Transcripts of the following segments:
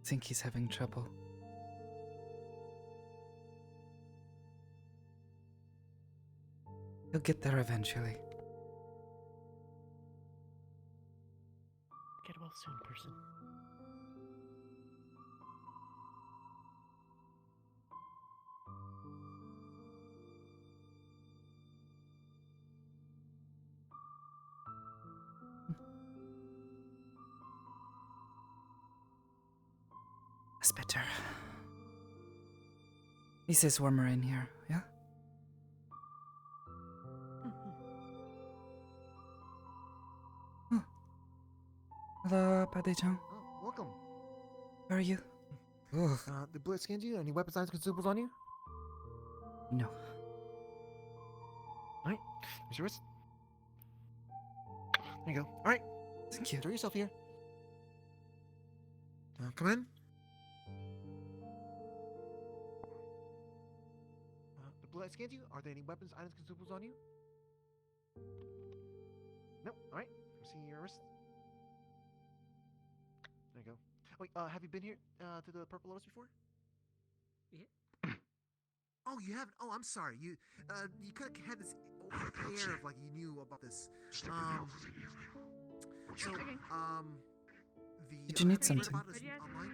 think he's having trouble. He'll get there eventually. Get well soon, person. That's better. He says warmer in here, yeah? Oh. Hello, Paddy-chan. Oh, welcome. How are you? Ugh. The bullet scanned you? Any weapon science consumables on you? No. Alright, here's your wrist. There you go. Alright, Thank you. throw yourself here. Come in. The bullet scanned you? Are there any weapons, items, consumables on you? Nope. Alright, see your wrist. There you go. Wait, have you been here to the Purple Lotus before? Yeah. Oh, you haven't? Oh, I'm sorry. You kind of had this air of like you knew about this. So, Did you need have heard something? about this online?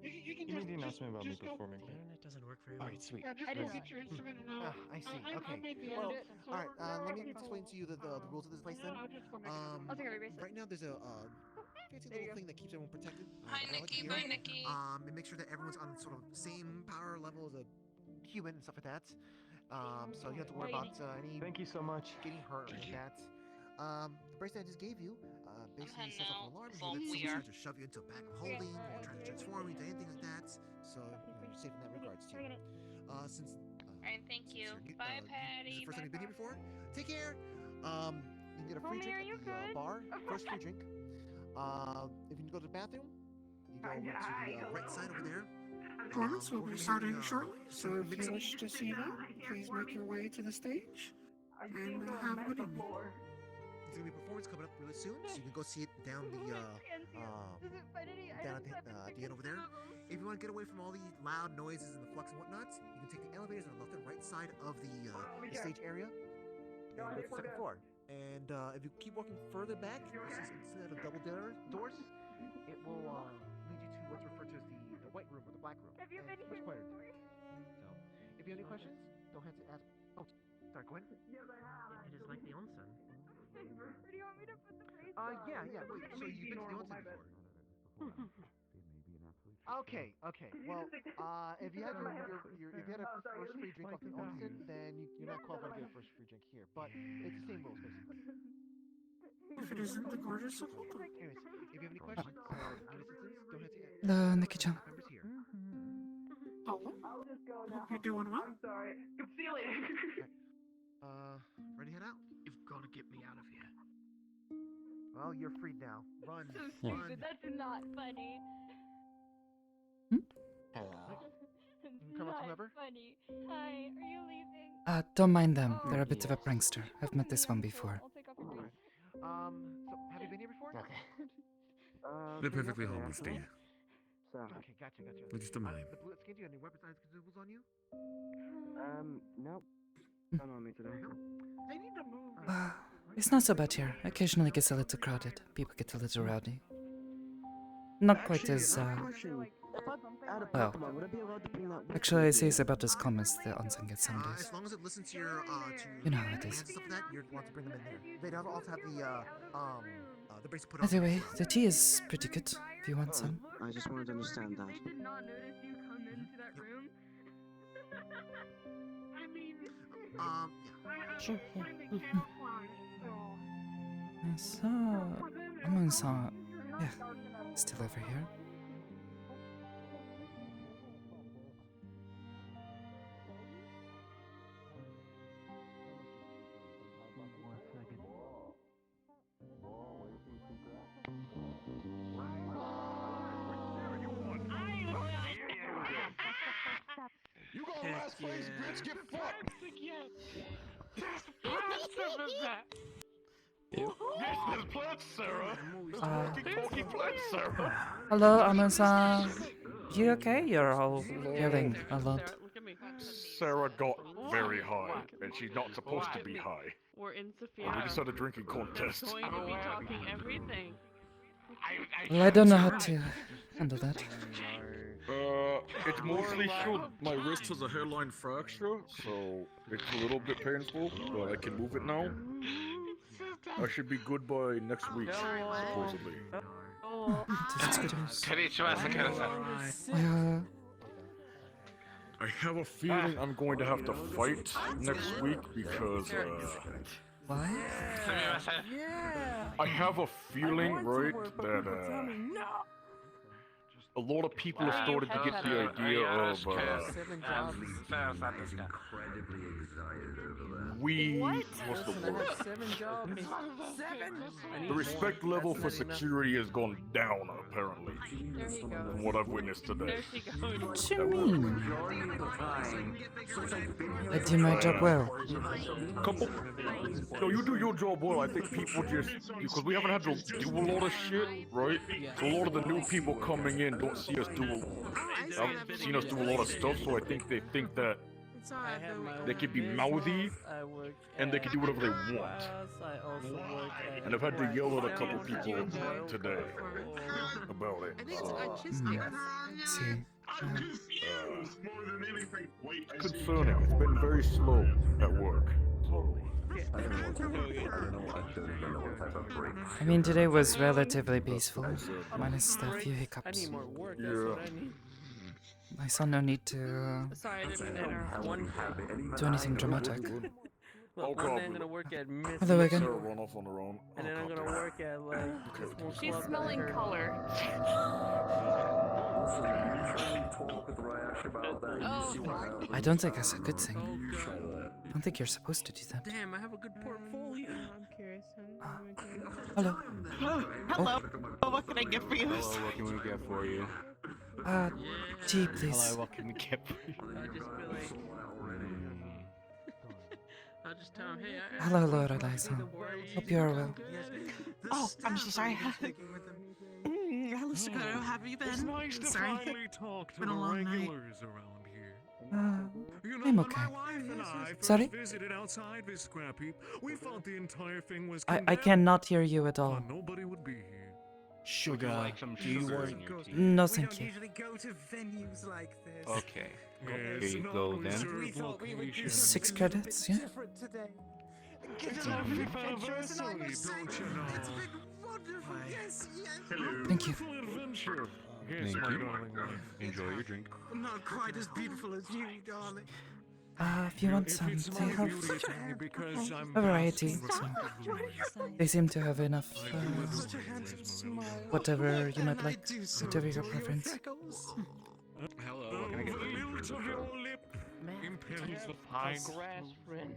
You can You made the just announcement about me just go. performing. right? Internet doesn't work very well. Alright, sweet. Yeah, just I go did get your instrument and I see. I Okay. made the Well, edit. So all right. there Let are me people, explain to you the rules of this place then. I'll just go make it. I'll take out your bracelet. Right now there's a fancy There you little go. thing that keeps everyone protected. Hi, that I like to Nikki. hear. Bye, Nikki. And make sure that everyone's on sort of same power level as a human and stuff like that. So you don't have to worry about any Thank you so much. getting hurt or anything like that. The bracelet I just gave you basically heading sets off out. an alarm It's here all that we someone are. tries to shove you into a bag of holding or tries to transform you into anything like that. So you're safe in that regards too. Since Alright, thank since you. you're new- Bye, this is Patty. the first time Bye, you've been here Papa. before. Take care. You can get a free Mommy, are drink you at the good? bar. First free drink. If you need to go to the bathroom, you go over to the right side over there. Performance will we're be gonna be starting doing, shortly, so if mix you up- wish to see that, please make your way to the stage and have a good evening. There's gonna be a performance coming up really soon, so you can go see it down the down at the end over there. If you want to get away from all the loud noises and the flux and whatnot, you can take the elevators on the left and right side of the stage area and go to the second floor. And if you keep walking further back, instead of double doors, it will lead you to what's referred to as the white room or the black room. Have you And been it's much here quieter. before? So, if you have any questions, don't hesitate to ask. Oh, sorry, go ahead. It is like the onsen. Where do you want me to put the bracelet? Yeah. Wait, so you've been to the onsen before? Okay. Well, if you had if you had a first free drink off the onsen, then you're not qualified to get a first free drink here. But it's the same rules basically. If it isn't the gorgeous Sakoto. Anyways, if you have any questions or need assistance, don't hesitate. Hello, Nikki-chan. Members here. Hello. Hope you're doing well. Sorry. See you later. Ready to head out? You've got to get me out of here. Well, you're freed now. Run, So run. stupid. That's not funny. It's Come up to not whoever. funny. Hi, are you leaving? Don't mind them. They're a bit of a prankster. I've met this one before. I'll take off your bracelet. So have you been here before? They're perfectly harmless to you. Okay, gotcha. They're just a mime. The bullet skin, do you have any weapons, items, consumables on you? Nope. None on me today. I need to move. It's not so bad here. Occasionally gets a little crowded. People get a little rowdy. Not quite as, well, actually, I say it's about as calm as the onsen gets some days. As long as it listens to your You know how it is. stuff like that, you're allowed to bring them in there. They also have the bracelet put on. Anyway, the tea is pretty good, if you want some. I just wanted to understand that. They did not notice you come into that room. I mean, Yeah. sure. I saw... Amun-san... Yeah, still over here. You go last place, bitch, get fucked! Yes, there's plants, Sarah. There's Uh, walkie-talkie plants, Sarah. Hello, Amazon. You okay? You're all yelling a lot. Sarah, look at me. Sarah got very high, and she's not supposed to be high. We're in Sophia. We just had a drinking contest. Going to be talking everything. Well, I don't know how to handle that. It's mostly true. My wrist has a hairline fracture, so it's a little bit painful, but I can move it now. I should be good by next week, supposedly. That's good news. I have a feeling I'm going to have to fight next week because, Why? I have a feeling, right, that, a lot of people have started to get the idea of, what's the word? The respect level for security has gone down, apparently, There he goes. from what I've witnessed today. There she goes. What do you mean? I do my job well. Couple. No, you do your job well. I think people just, because we haven't had to do a lot of shit, right? So a lot of the new people coming in don't see us do, haven't seen us do a lot of stuff. So I think they think that they can be mouthy and they can do whatever they want. And I've had to yell at a couple people today about it. See. Concerning. It's been very slow at work. I mean, today was relatively peaceful, minus the few hiccups. Yeah. I saw no need to Sorry, I didn't enter. do anything dramatic. Oh, One day I'm gonna work at Miss, Hello again. Sarah run off on her own. and then I'm gonna work at like this one She's club smelling that her- color. Oh, I don't think that's a good thing. I don't think you're supposed to do that. Damn, I have a good portfolio. I'm curious. Hello. Hello. Oh, what can I get for you? What can we get for you? Tea, please. What can we get for you? I just feel like I'll just tell him, hey, I Hello, Lord Eliza. Hope you are well. Oh, I'm so sorry. Hello, Sakoto. How have you been? It's nice to Sorry. finally talk to Been a the long night. regulars around here. You know, I'm when okay. my wife and I first Sorry? visited outside this scrap heap, we thought the entire thing was I condemned, cannot hear you at all. but nobody would be here. Sugar. Like some do you sugar want? in your tea? No, thank you. usually go to venues like this. Okay. Yes, Here you no go then. reserved location. 6 credits, yeah? It's our 5th anniversary, don't you know? It's been wonderful. Yes, yes. Thank you. Wonderful adventure. Yes, Thank my you. darling wife. Enjoy your drink. Not quite as beautiful as you, darling. If you want If some, it's they my have beauty, it's only because I'm a variety. basking So they seem to have enough, Such a handsome smile. whatever you might Can I like, do so whatever your for preference. freckles? Hello. What can I get for The you? lilt of your lip impels the grass pulse. friend.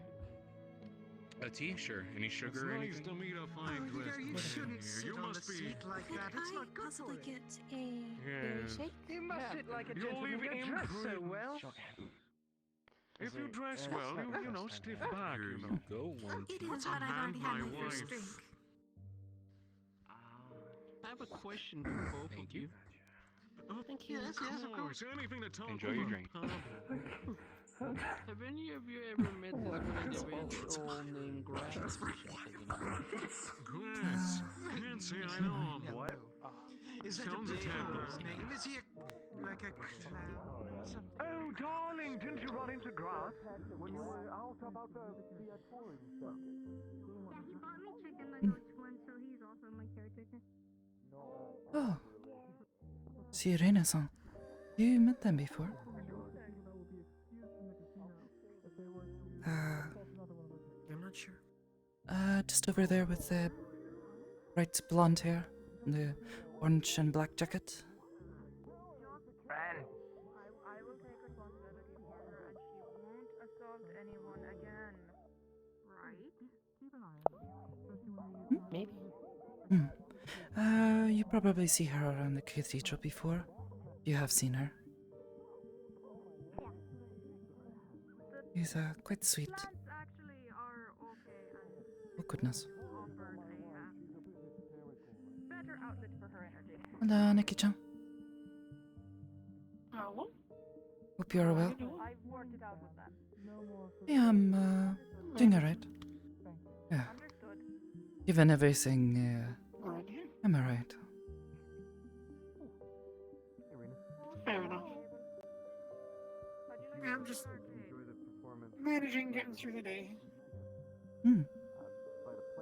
A tea? Sure. Any It's sugar or nice anything? to meet a fine dressed You man shouldn't here. sit You on the must be. seat like that. It's not good for you. get a Yes. You must sit like a You'll gentleman. leave You dress so imprints. well. If you dress well, you know, stiff back, you know. Go one. It is, but I've already had my first drink. I have a question for both Thank of you. you. Oh, thank you. Yes, yes, of course. Anything to talk Enjoy your about. drink. Have any of you ever met this individual named Grass? Grass. Can't say I know him. What? Is that Sounds a tad his name? Is he like a clown? Oh, darling, didn't you run into grass when you were out about the touring circuit? Yeah, he bought me chicken nuggets once, so he's also my caretaker. Oh. Sirena-san. You met them before? I'm not sure. Just over there with the bright blonde hair, and the orange and black jacket. I will take responsibility for her, and she won't assault anyone again. Right? Maybe. You probably see her around the cathedral before. You have seen her. She's quite sweet. Plants actually are okay and Oh goodness. offered Hello, Nikki-chan. Hello? Hope you're well. I've worked it out with them. No more. Yeah, I'm doing alright. Yeah. Understood. Given everything, Alright, yeah. I'm alright. Fair enough. Yeah, I'm just managing, getting through the day. Hmm.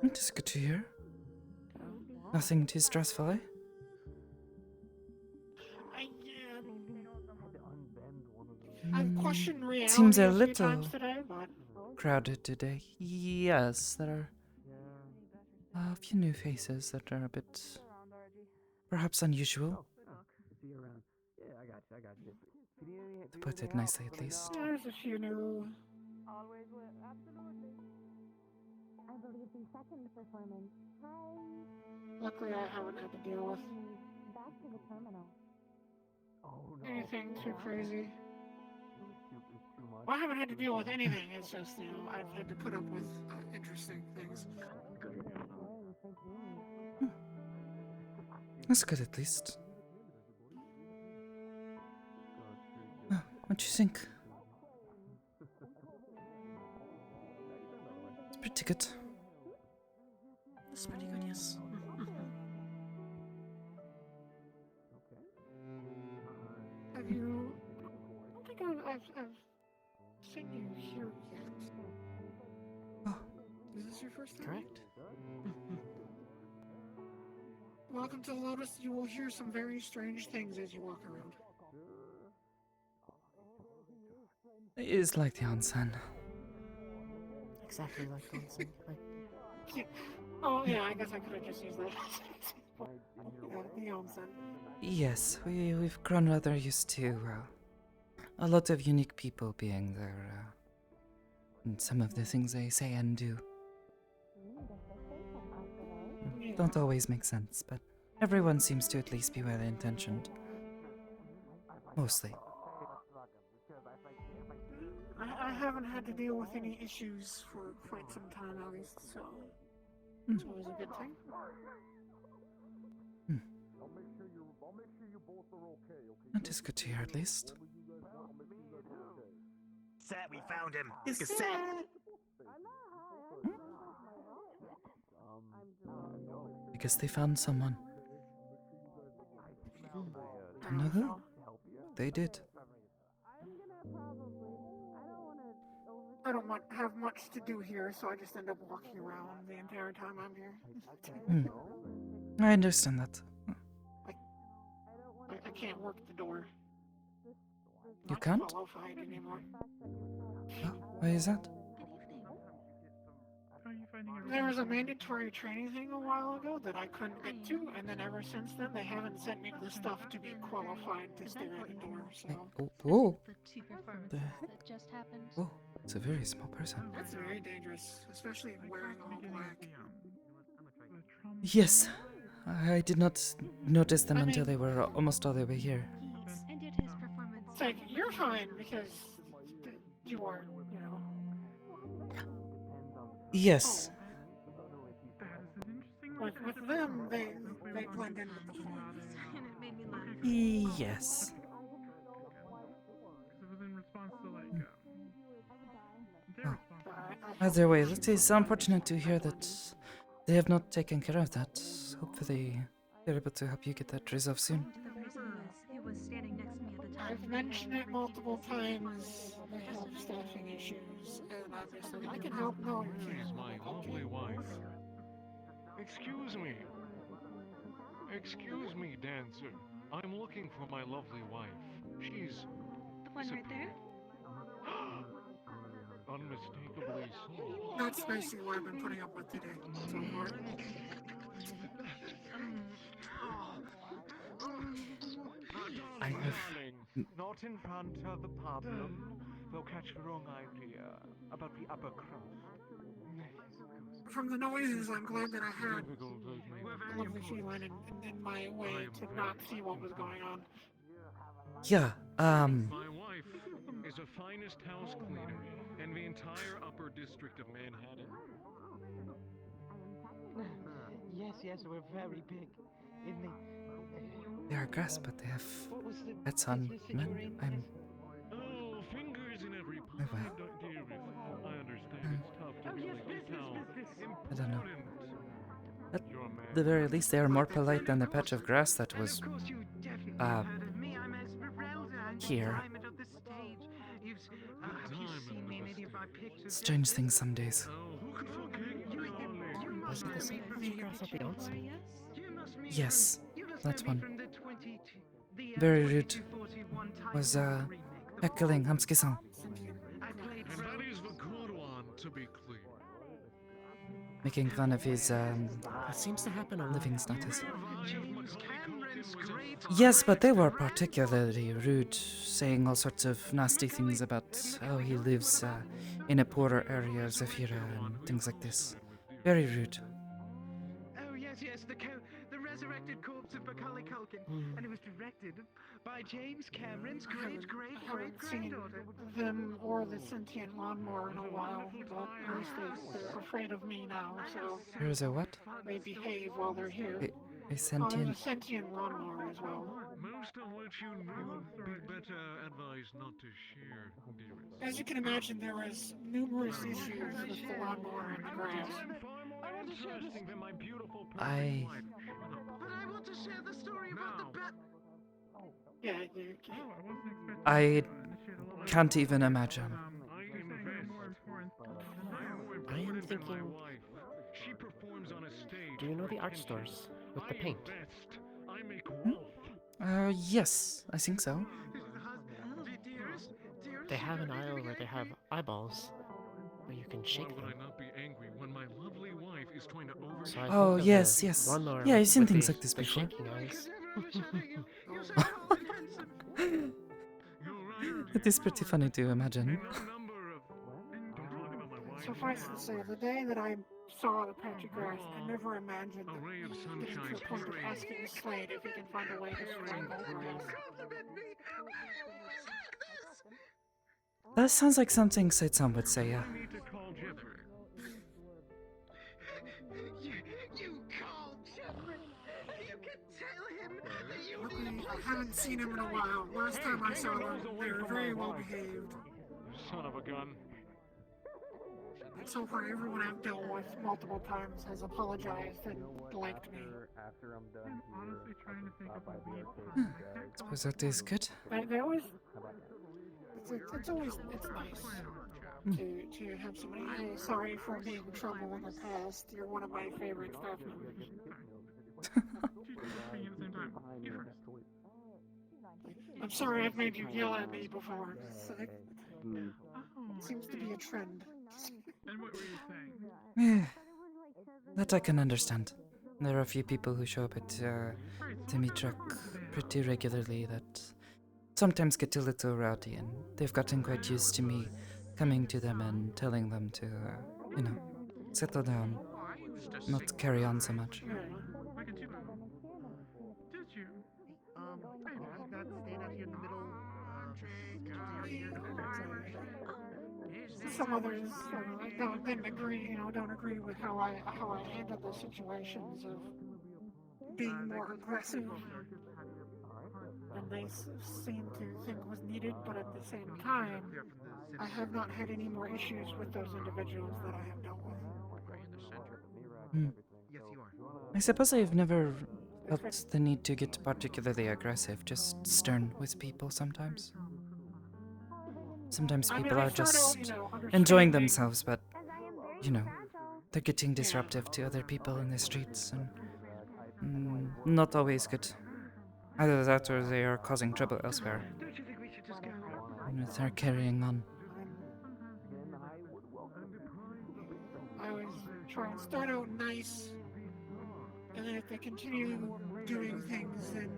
It is good to hear. Nothing too stressful, eh? I've questioned reality Seems a few little times today, but crowded today. Yes, there are a few new faces that are a bit perhaps unusual. See you around. Yeah, I got you. To put it nicely, at least. there's a few new. Always will. Absolutely. I believe the second performance. Hi. Luckily, I haven't had to deal with Back to the terminal. anything too crazy. Well, I haven't had to deal with anything. It's just, I've had to put up with interesting things. That's good, at least. Oh, what do you think? It's pretty good. It's pretty good, yes. Have you? I don't think I've seen you here yet. Oh. Is this your first time? Correct. Welcome to Lotus. You will hear some very strange things as you walk around. It is like the onsen. Exactly like dancing. Like, Oh yeah, I guess I could have just used that. The onsen. Yes, we've grown rather used to a lot of unique people being there, and some of the things they say and do don't always make sense, but everyone seems to at least be well intentioned. Mostly. I haven't had to deal with any issues for quite some time at least, so it's always a good thing. That is good to hear, at least. Set, we found him. Is Cassette. I guess they found someone. Don't know who? They did. I don't have much to do here, so I just end up walking around the entire time I'm here. I understand that. I can't work the door. You can't? Qualified anymore. Oh, why is that? There was a mandatory training thing a while ago that I couldn't get to, and then ever since then they haven't sent me the stuff to be qualified to stare at a door, so... Oh, The two performances The heck? that just happened. oh, it's a very small person. That's very dangerous, especially wearing all black. Yes, I did not notice them until they were almost all the way here. He ended his performance. It's like, you're fine, because you are, Yes. With them, they blend in with the floor. And it made me laugh. Yes. Either way, it is unfortunate to hear that they have not taken care of that. Hopefully, they're able to help you get that resolved soon. The person who was standing next to me at the time. I've mentioned it multiple times. They have staffing issues, and I'm just like, I can help. No, you She's can't. my lovely wife. Excuse me. Excuse me, dancer. I'm looking for my lovely wife. She's The one right there? unmistakably so. That's basically what I've been putting up with today so far. I have. Not in front of the problem. They'll catch the wrong idea about the upper crust. From the noises, I'm glad that I had a lovely feline in my way to not see what was going on. Yeah, My wife is the finest house cleaner in the entire upper district of Manhattan. Yes, we're very big. In the They are grass, but they have pets on men. Oh, fingers in every Oh, pie, well. dearest. I understand it's tough to be like this how I don't know. important At you're a man. the very least, they are more polite than the patch of grass that was here. Strange things some days. Was it the same patch of grass at the onsen? Yes, that's one. Very rude. Was heckling Hamsuke-san. And that is the good one, to be clear. Making fun of his That seems to happen a lot. living status. Cameron's great. Yes, but they were particularly rude, saying all sorts of nasty things about how he lives in a poorer area of Zafira and things like this. Very rude. Oh yes, the resurrected corpse of Macaulay Culkin, and it was directed by James Cameron's I haven't seen them or the sentient lawnmower in a while, but at least they're afraid of me now, so There is a what? they behave while they're here. A Oh, there's sentient. a sentient lawnmower as well. Most of which you would be better advised not to share, dearest. As you can imagine, there was numerous issues with the lawnmower and the grass. Interesting than my beautiful I. But I want to share the story about the bat. Yeah, I can't even imagine. I am thinking. Do you know the art stores with the paint? Yes, I think so. They have an aisle where they have eyeballs, where you can shake them. So I Oh, think of yes, the yes. lawnmower Yeah, I've with seen the- things like this the before. shaking eyes. It is pretty funny to imagine. Suffice to say, the day that I saw the patch of grass, I never imagined getting to a point of asking Slade if he can find a way to strangle grass. That sounds like something Saitsan would say, yeah. You called Jeffrey. You can tell him that you. Luckily, I haven't seen him in a while. Last time I saw them, they were very well behaved. Son of a gun. And so far, everyone I've dealt with multiple times has apologized and liked me. Suppose that is good. They always, it's always nice to have somebody. Hey, sorry for being trouble in the past. You're one of my favorite staff members. I'm sorry I've made you yell at me before. It seems to be a trend. And what were you saying? That I can understand. There are a few people who show up at Timmy Truck pretty regularly that sometimes get a little rowdy, and they've gotten quite used to me coming to them and telling them to, settle down, not carry on so much. Did you? I got to stand out here in the middle. Some others didn't agree, don't agree with how I handled the situations of being more aggressive than they seem to think was needed, but at the same time, I have not had any more issues with those individuals that I have dealt with. Yes, you are. I suppose I've never felt the need to get particularly aggressive, just stern with people sometimes. Sometimes people are just enjoying themselves, but, they're getting disruptive to other people in the streets, and not always good. Either that or they are causing trouble elsewhere. Don't you think we should just go? And they're carrying on. I always try and start out nice, and then if they continue doing things, then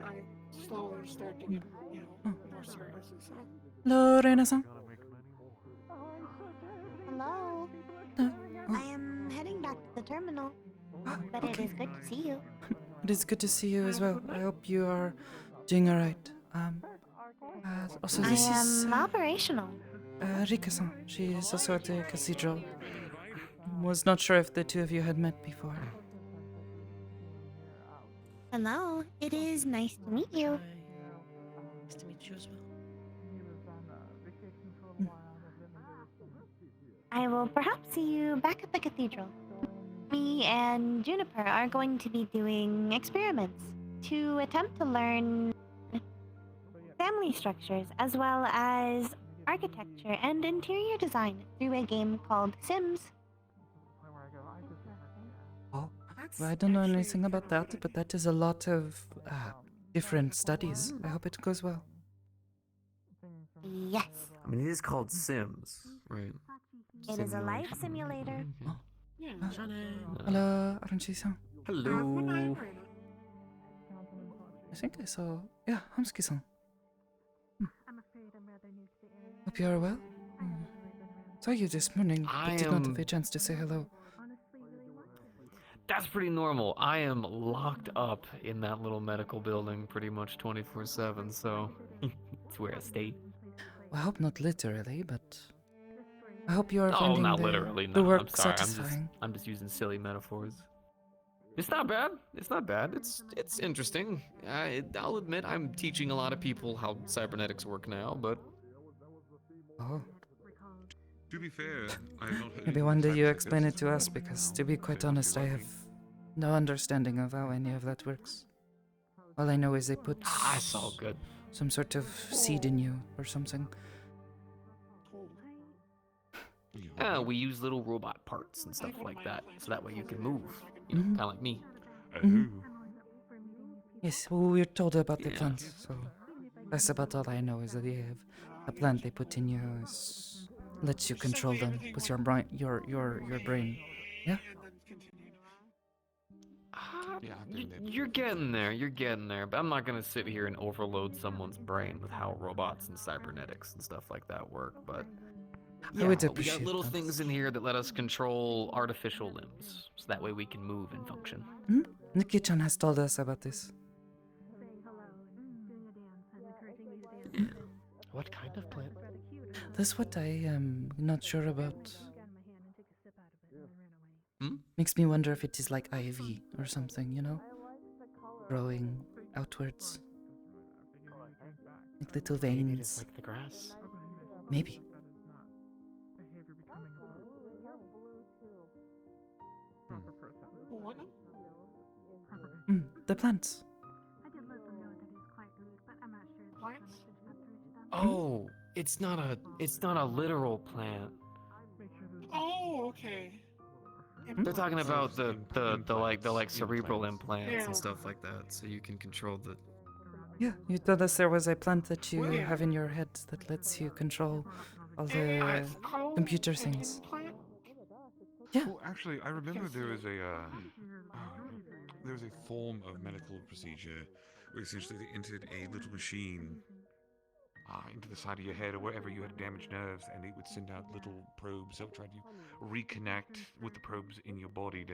I slowly start to get, more serious. So. Hello, Reina-san. Hello. I am heading back to the terminal, but it is good to see you. It is good to see you as well. I hope you are doing alright. Also, this I is am operational. Rika-san. She is also at the cathedral. Was not sure if the two of you had met before. Hello, it is nice to meet you. Nice to meet you as well. I will perhaps see you back at the cathedral. Me and Juniper are going to be doing experiments to attempt to learn family structures as well as architecture and interior design through a game called Sims. Oh, well, I don't know anything about that, but that is a lot of different studies. I hope it goes well. Yes, I mean, it is called Sims, right? it is a life simulator. Yeah, Johnny. Hello, Aranchi-san. Hello. I think I saw... Yeah, Hamsuki-san. I'm afraid I'm rather new to the area. Hope you are well. Saw you this morning, but did not have a chance to say hello. That's pretty normal. I am locked up in that little medical building pretty much 24/7, so it's where I stay. Well, I hope not literally, but I hope you are Oh, finding not literally. the No, work I'm sorry. satisfying. I'm just using silly metaphors. It's not bad. It's not bad. It's interesting. I'll admit I'm teaching a lot of people how cybernetics work now, but Oh. To be fair, I have not heard Maybe one day you explain it to us, because to be quite honest, I have no understanding of how any of that works. All I know is they put it's all good. some sort of seed in you or something. We use little robot parts and stuff like that, so that way you can move. You know, kind of like me. Yes, well, we're told about the plants, so that's about all I know is that they have a plant they put in you lets you control them with your brain. Your brain. Yeah. You're getting there. You're getting there. But I'm not gonna sit here and overload someone's brain with how robots and cybernetics and stuff like that work. But I would we appreciate got little that. things in here that let us control artificial limbs, so that way we can move and function. Nikki-chan has told us about this. What kind of plant? That's what I am not sure about. Makes me wonder if it is like ivy or something, you know? Growing outwards. Like little Maybe it veins. is like the grass. Maybe. What? The plants. Plants? Oh, it's not a literal plant. Oh, okay. They're talking about the cerebral implants Yeah. and stuff like that, so you can control the. Yeah, you told us there was a plant that you Yeah. have in your head that lets you control all the It's called computer an things. implant? Yeah. Well, actually, I remember there was a form of medical procedure where essentially they entered a little machine into the side of your head or wherever you had damaged nerves, and it would send out little probes that would try to reconnect with the probes in your body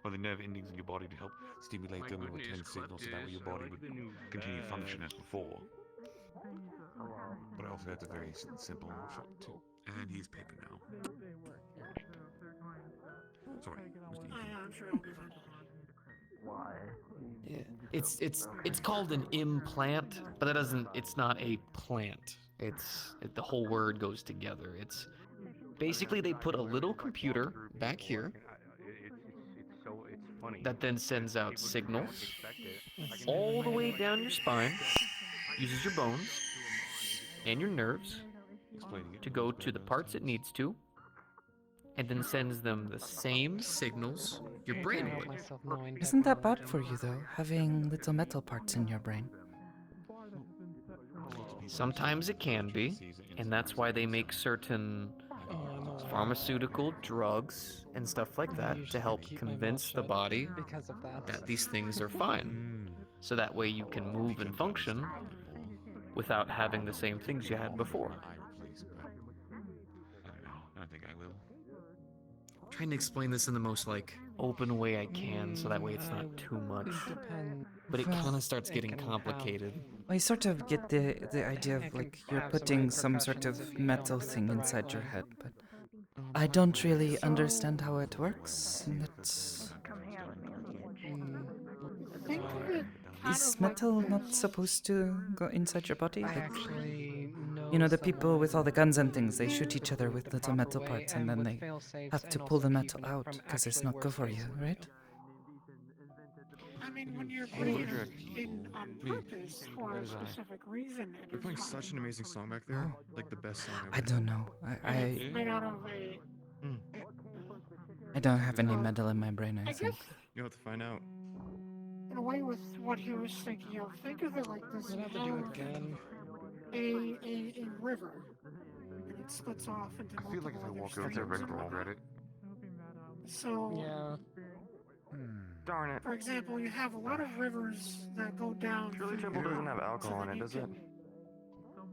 or the nerve endings in your body to help stimulate them or attend signals so that way your body would continue to function as before. But also that's a very simple shot too. And he's paper now. Sorry, Mr. Ethan. I'm sure it'll be fine. Yeah. It's called an implant, but that doesn't. It's not a plant. The whole word goes together. It's basically they put a little computer back here that then sends out signals all the way down your spine, uses your bones and your nerves to go to the parts it needs to, and then sends them the same signals your brain would. Isn't that bad for you though, having little metal parts in your brain? Sometimes it can be, and that's why they make certain pharmaceutical drugs and stuff like that to help convince the body that these things are fine. So that way you can move and function without having the same things you had before. I don't think I will. I'm trying to explain this in the most open way I can, so that way it's not too much. But it kind of starts getting complicated. I sort of get the idea of you're putting some sort of metal thing inside your head, but I don't really understand how it works. And it's... Think of it is metal not supposed to go inside your body? I Like, actually know you know, the people with all the guns and things, they who shoot each other with the little proper metal way parts and and then with they fail-safes have to and pull also the metal keeping it out from because it's actually not good for worst you, case right? I mean, when you're What putting about it you? in on purpose for a specific reason, They're playing such an amazing song back there. Like the best song ever. I don't know. And it's made out of a. I don't have any metal in my brain, I I think. guess You'll have to find out. in a way with what he was thinking of, think of it like this: We'll you have to do it have again. a river, and it splits off into I feel like if I multiple walk other over there, streams Rick and will whatnot. regret it. So, Yeah. Darn it. for example, you have a lot of rivers that go down. Shirley through Temple your doesn't have body, alcohol so in that it, you does it? can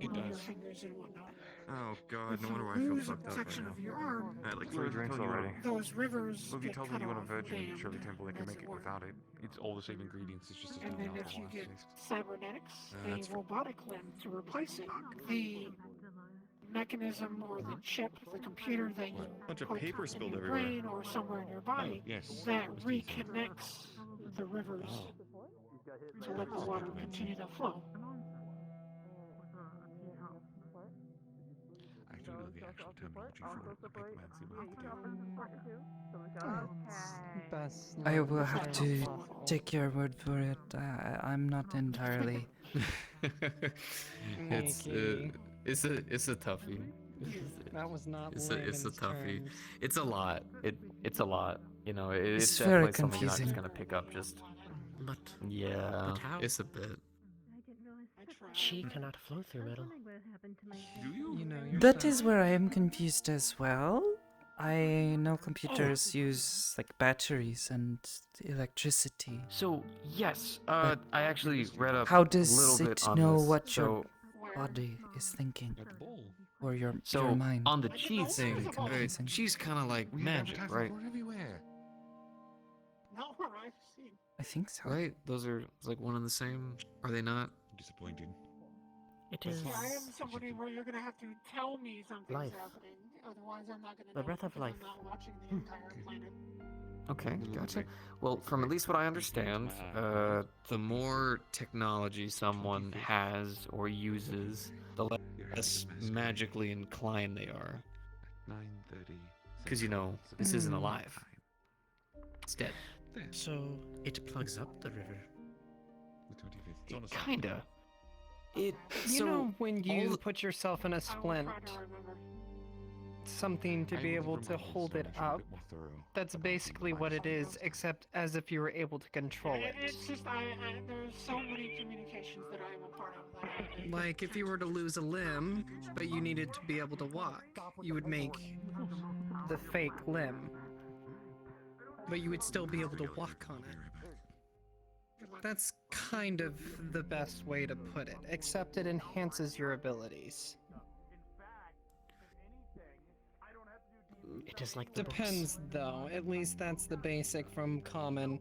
It move your does. fingers and whatnot. Oh god, If no you wonder why I feel lose a fucked up right section now. of your arm, I had like 3 drinks already. those rivers Well, if you get told cut me you want a off, virgin banned, Shirley Temple, they can as make it it were. without it. It's all the same ingredients, it's just And doesn't then if you alcohol get taste. cybernetics, that's a robotic limb to replace it, the mechanism or the chip, the computer that you Bunch of put paper in spilled your everywhere. brain or somewhere in your body, yes. that reconnects the rivers to let the water continue to flow. I don't know the actual terminology for it. The big man's gonna have to do. Best I luck will this have time to possible. take your word for it. I'm not entirely. Mickey. It's a toughie. That was not It's a layman's toughie. terms. It's a lot. It's a lot. You know, It's it's very definitely something you're not just confusing. gonna pick up. Just But yeah, But how? it's a bit. Chi cannot flow through metal. Do you? You know, you're That so- is where I am confused as well. I know computers use like batteries and electricity. So yes, But I actually read up How a does little it bit on know this. what so, your body is thinking? Or your so mind? on the chi thing, confusing. she's kind of like magic, right? Everywhere. Not where I've seen. I think so. Right? Those are it's like one and the same. Are they not? Disappointed. It is Yeah, I am somebody where you're gonna have to tell me something's Life. happening, otherwise I'm not gonna The know breath of because life. I'm not watching the entire planet. Okay, gotcha. Well, from at least what I understand, the more technology someone has or uses, the less magically inclined they are. 9:30. Because, you know, this isn't alive. It's dead. So it plugs up the river. The 25th. It's on a Kinda. It, You so, know when you all- put yourself in a splint, something to be able to hold it up, that's basically what it is, except as if you were able to control it. It's just there's so many communications that I am a part of that I Like if you were to lose a limb, but you needed to be able to walk, you would make the fake limb. But you would still be able to walk on it. That's kind of the best way to put it, except it enhances your abilities. It is like the Depends though, at least that's the basic from common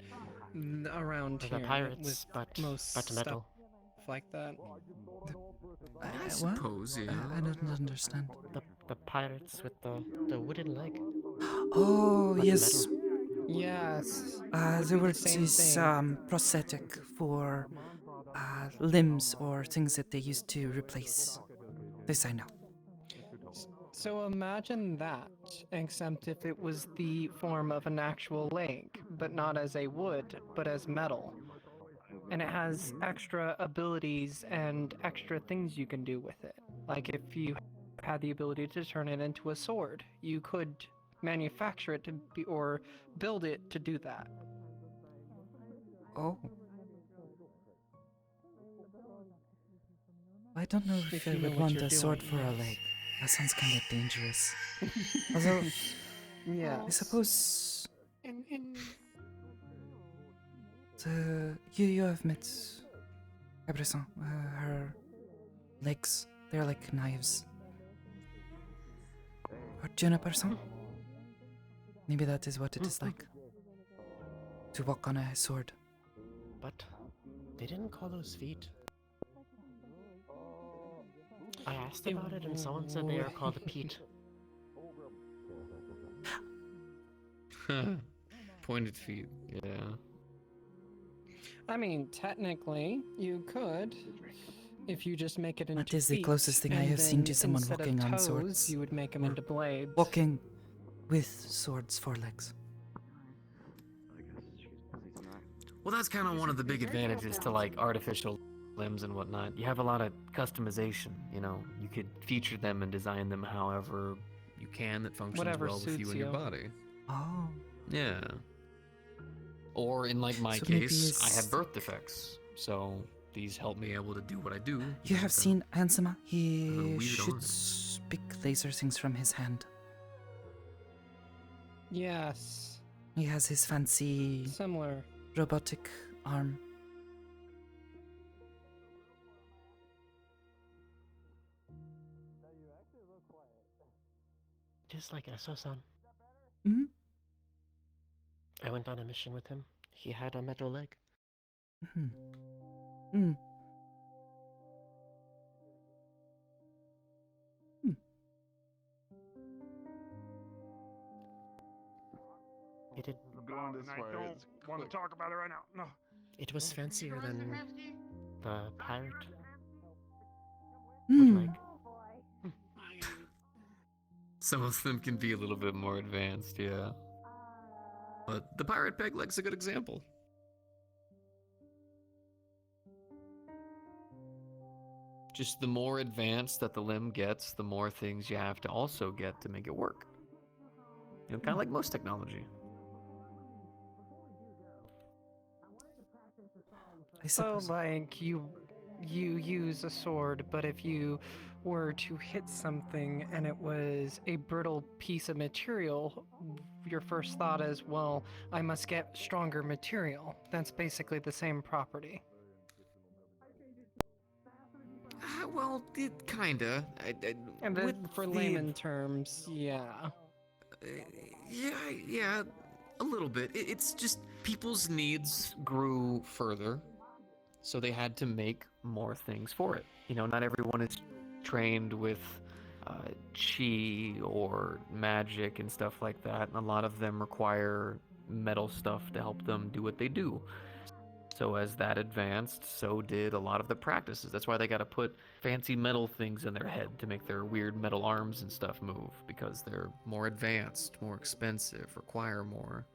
around The here. pirates, with but most metal. stuff like that. I What? suppose, yeah. I don't understand. The pirates with the wooden leg. Oh, But yes. metal. Yes. The word Same is thing. prosthetic for limbs or things that they use to replace. This I know. So imagine that, except if it was the form of an actual leg, but not as a wood, but as metal. And it has extra abilities and extra things you can do with it. Like if you had the ability to turn it into a sword, you could manufacture it to be, or build it to do that. Oh. I don't know if I you know would what want you're a sword doing, for a yes. leg. That sounds kind of dangerous. Although, Yeah. I suppose in you have met Cabresson. Her legs, they're like knives. Or Juniperson? Maybe that is what it is like. To walk on a sword. But they didn't call those feet. I asked about it and someone said they are called peat. Pointed feet, yeah. I mean, technically, you could, if you just make it into That is the feet, closest thing I and have seen to then someone instead of walking on toes, swords. you would make them or into blades. Walking with swords for legs. Well, that's kind of one of the big advantages to like artificial limbs and whatnot. You have a lot of customization, you know. You could feature them and design them however you can that functions Whatever well with you suits and your you. body. Oh. Yeah. Or in like my So maybe case, I it's- have birth defects, so these help me able to do what I do. You have seen Ansama? He weird shoots big laser things from his hand. Yes. He has his fancy Similar. robotic arm. Just like Esso-san. Hmm? I went on a mission with him. He had a metal leg. Hmm. Hmm. It did. Going this way. I don't want to talk about it right now. No. It was fancier than the pirate Hmm. leg. Some of them can be a little bit more advanced, yeah. But the pirate peg leg's a good example. Just the more advanced that the limb gets, the more things you have to also get to make it work. You know, kind of like most technology. So, like, you use a sword, but if you were to hit something and it was a brittle piece of material, your first thought is, well, I must get stronger material. That's basically the same property. Well, it kinda. And with then for the- layman terms, yeah. Yeah, a little bit. It's just people's needs grew further, so they had to make more things for it. You know, not everyone is trained with chi or magic and stuff like that, and a lot of them require metal stuff to help them do what they do. So as that advanced, so did a lot of the practices. That's why they gotta put fancy metal things in their head to make their weird metal arms and stuff move, because they're more advanced, more expensive, require more.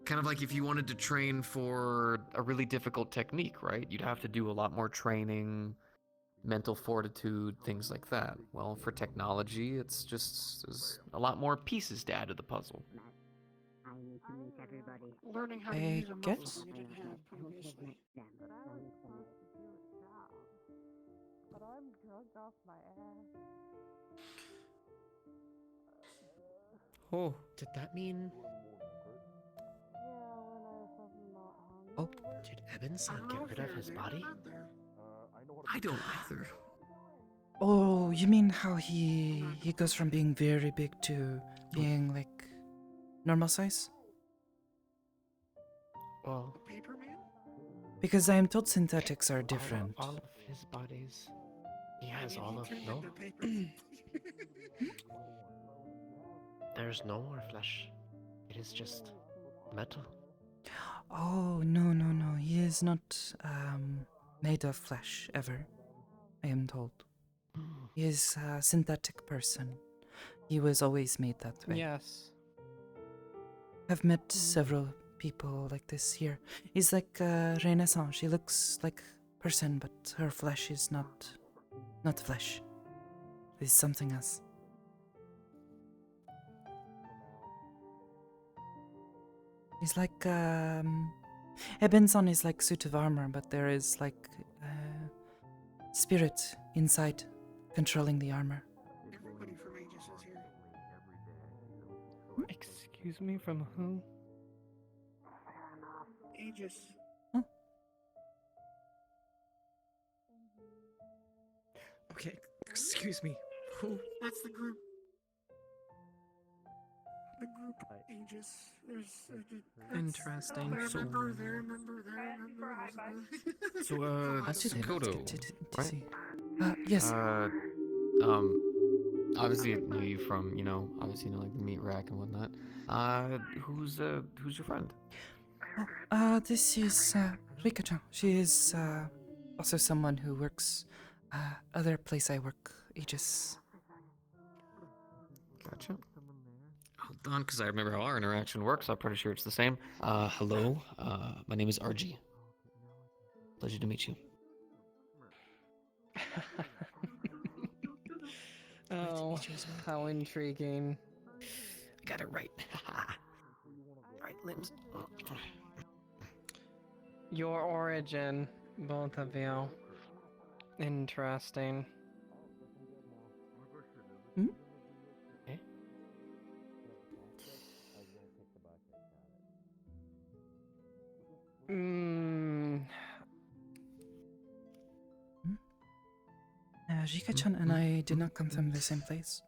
Kind of like if you wanted to train for a really difficult technique, right? You'd have to do a lot more training, mental fortitude, things like that. Well, for technology, it's just there's a lot more pieces to add to the puzzle. Learning how to I use a muscle guess. you didn't have previously. But I'm drugged off my ass. Oh. Did that mean... Oh. Did Eben-san get rid of his body? I don't either. Oh, you mean how he goes from being very big to being like normal size? Well, Because I am told synthetics are different. All of his bodies. He has all of... No. There's no more flesh. It is just metal. Oh, no. He is not made of flesh ever, I am told. He is a synthetic person. He was always made that way. Yes. I've met several people like this here. He's like Renaissance. She looks like a person, but her flesh is not flesh. It's something else. He's like Eben-san is like suit of armor, but there is like spirit inside controlling the armor. Everybody from Aegis is here. Excuse me, from who? Aegis. Okay, excuse me. Who? That's the group. The group Aegis. There's Interesting. They're a member, they're a member, they're a member. So, Sakoto, right? Yes. Obviously I know you from, obviously like the meat rack and whatnot. Who's your friend? This is Rika-chan. She is also someone who works other place I work, Aegis. Gotcha. Hold on, because I remember how our interaction works. I'm pretty sure it's the same. Hello. My name is RG. Pleasure to meet you. Oh, how intriguing. I got it right. Right limbs. Your origin, both of you. Interesting. Hmm? Okay. Rika-chan and I did not come from the same place.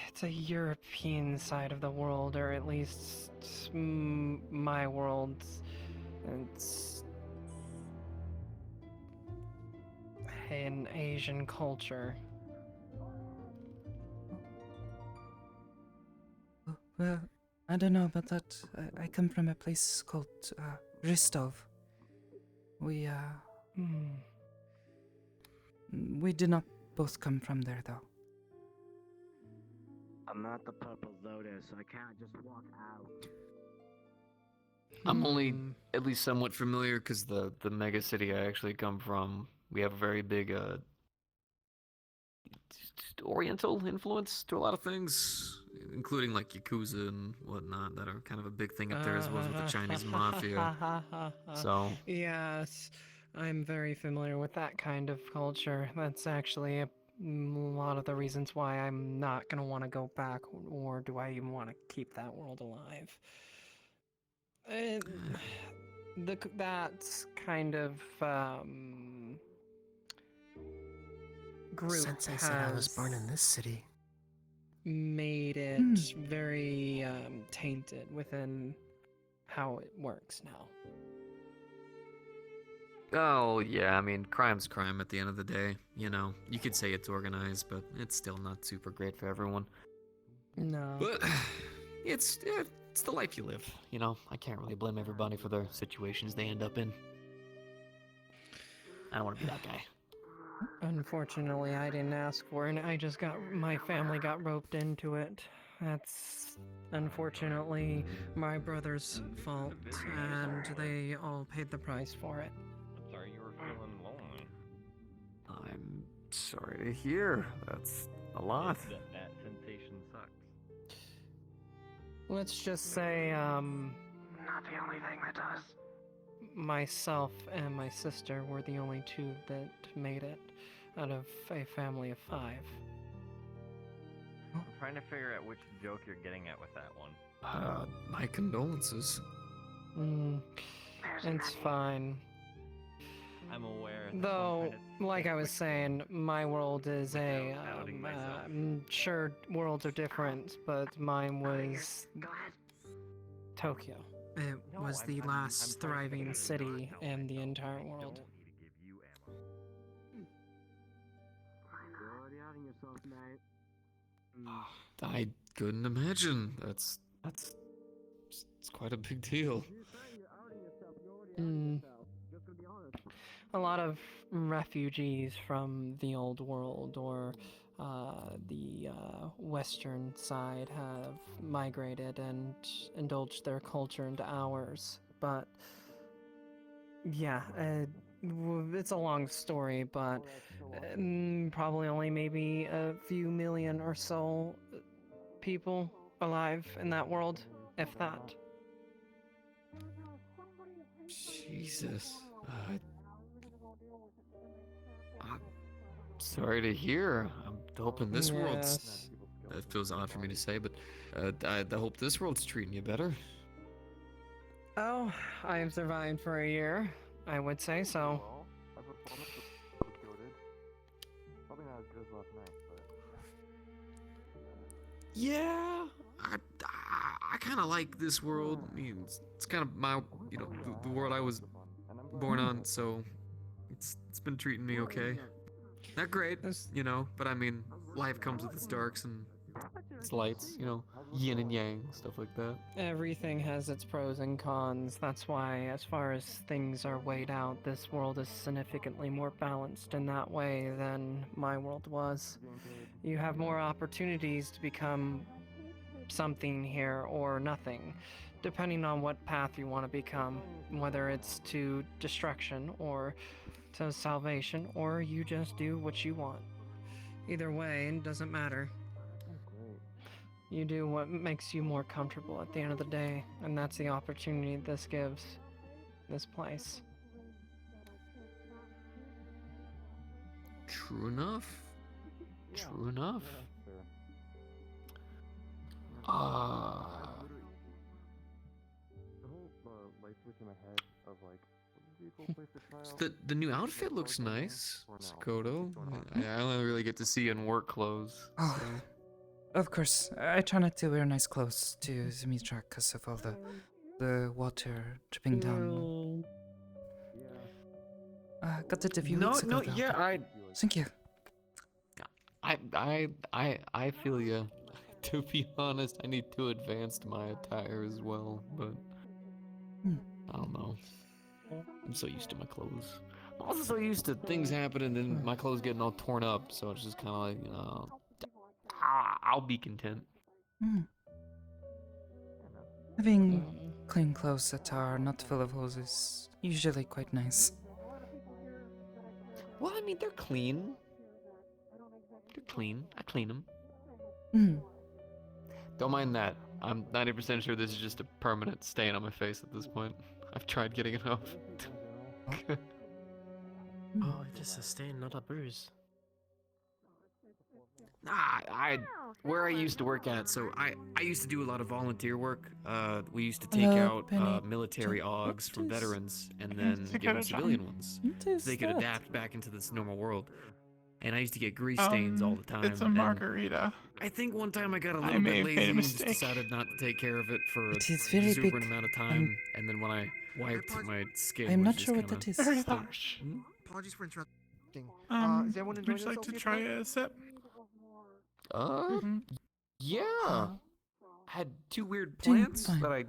It's a European side of the world, or at least my world. It's an Asian culture. Well, I don't know about that. I come from a place called Ristov. We did not both come from there, though. I'm not the Purple Lotus, so I can't just walk out. I'm only at least somewhat familiar because the mega city I actually come from, we have a very big Oriental influence to a lot of things, including like Yakuza and whatnot that are kind of a big thing up there as well as with the Chinese mafia. So yes, I'm very familiar with that kind of culture. That's actually a lot of the reasons why I'm not gonna want to go back, or do I even want to keep that world alive? That's kind of group Sensei said I was born in this city. made it very tainted within how it works now. Oh, yeah, I mean, crime's crime at the end of the day. You know, you could say it's organized, but it's still not super great for everyone. No. But it's the life you live, you know? I can't really blame everybody for the situations they end up in. I don't want to be that guy. Unfortunately, I didn't ask for it. My family got roped into it. That's unfortunately my brother's fault, and they all paid the price for it. I'm sorry you were feeling lonely. I'm sorry to hear. That's a lot. That sensation sucks. Let's just say, Not the only thing that does. myself and my sister were the only two that made it out of a family of 5. I'm trying to figure out which joke you're getting at with that one. My condolences. It's fine. I'm aware. Though, like I was saying, my world is I'm sure worlds are different, but mine was Tokyo. It was the last thriving city in the entire world. I couldn't imagine. It's quite a big deal. A lot of refugees from the old world or the western side have migrated and indulged their culture into ours. But yeah, it's a long story, but probably only maybe a few million or so people alive in that world, if that. Jesus. I'm sorry to hear. I'm hoping this world's... That feels odd for me to say, but I hope this world's treating you better. Oh, I have survived for a year. I would say so. Probably not as good as last night, but... Yeah, I kind of like this world. I mean, it's kind of my, you know, the world I was born on, so it's been treating me okay. Not great, you know, but I mean, life comes with its darks and its lights, you know, yin and yang, stuff like that. Everything has its pros and cons. That's why, as far as things are weighed out, this world is significantly more balanced in that way than my world was. You have more opportunities to become something here or nothing, depending on what path you want to become, whether it's to destruction or to salvation, or you just do what you want. Either way, it doesn't matter. You do what makes you more comfortable at the end of the day, and that's the opportunity this gives, this place. True enough. True enough. So the new outfit looks nice, Sakoto. I only really get to see you in work clothes. Oh, of course. I try not to wear nice clothes to the meat truck because of all the water dripping down. Got it a few weeks ago. Though, yeah, Thank you. I feel you. To be honest, I need to advance my attire as well, but I don't know. I'm so used to my clothes. I'm also so used to things happening and my clothes getting all torn up, so it's just kind of like, you know, I'll be content. Having clean clothes that are not full of holes is usually quite nice. Well, I mean, they're clean. They're clean. I clean them. Don't mind that. I'm 90% sure this is just a permanent stain on my face at this point. I've tried getting it off. Oh, just a stain, not a bruise. Where I used to work at, so I used to do a lot of volunteer work. We used to take Hello, out Penny. military AUGs from veterans and then give them civilian ones, so they could adapt back into this normal world. And I used to get grease stains all the time. It's a margarita. I think one time I got a little bit lazy and just decided not to take care of it for a very exuberant big. amount of time. And then when I wiped my skin, I'm was not just sure what kinda that is. Very harsh. Apologies for interrupting. Would Is everyone enjoying you like to themselves try here a sip? Yeah. I had two weird plants that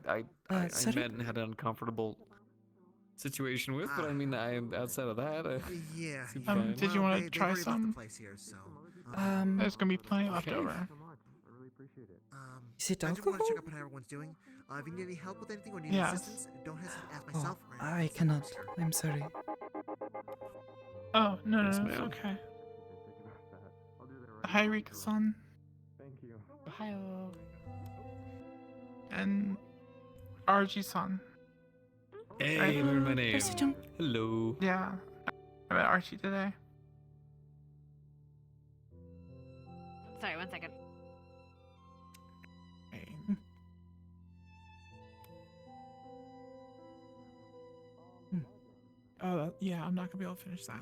I sorry? met and had an uncomfortable situation with, but I mean, outside of that, Yeah. seemed fine. Did you want to try already left the some? place here, so, There's gonna be plenty left over. I Is it just want to alcohol? check up on how everyone's doing. If you need any help with anything or need Yes. assistance, don't hesitate to ask Oh, myself. or I cannot. I'm sorry. Oh, no, Yes, no, it's ma'am. okay. Hi, Rika-san. Thank you. Ohio. And Archie-san. Hey, learn my name. Percy-chan. Hello. Yeah, I met Archie today. Sorry, 1 second. Oh, yeah, I'm not gonna be able to finish that.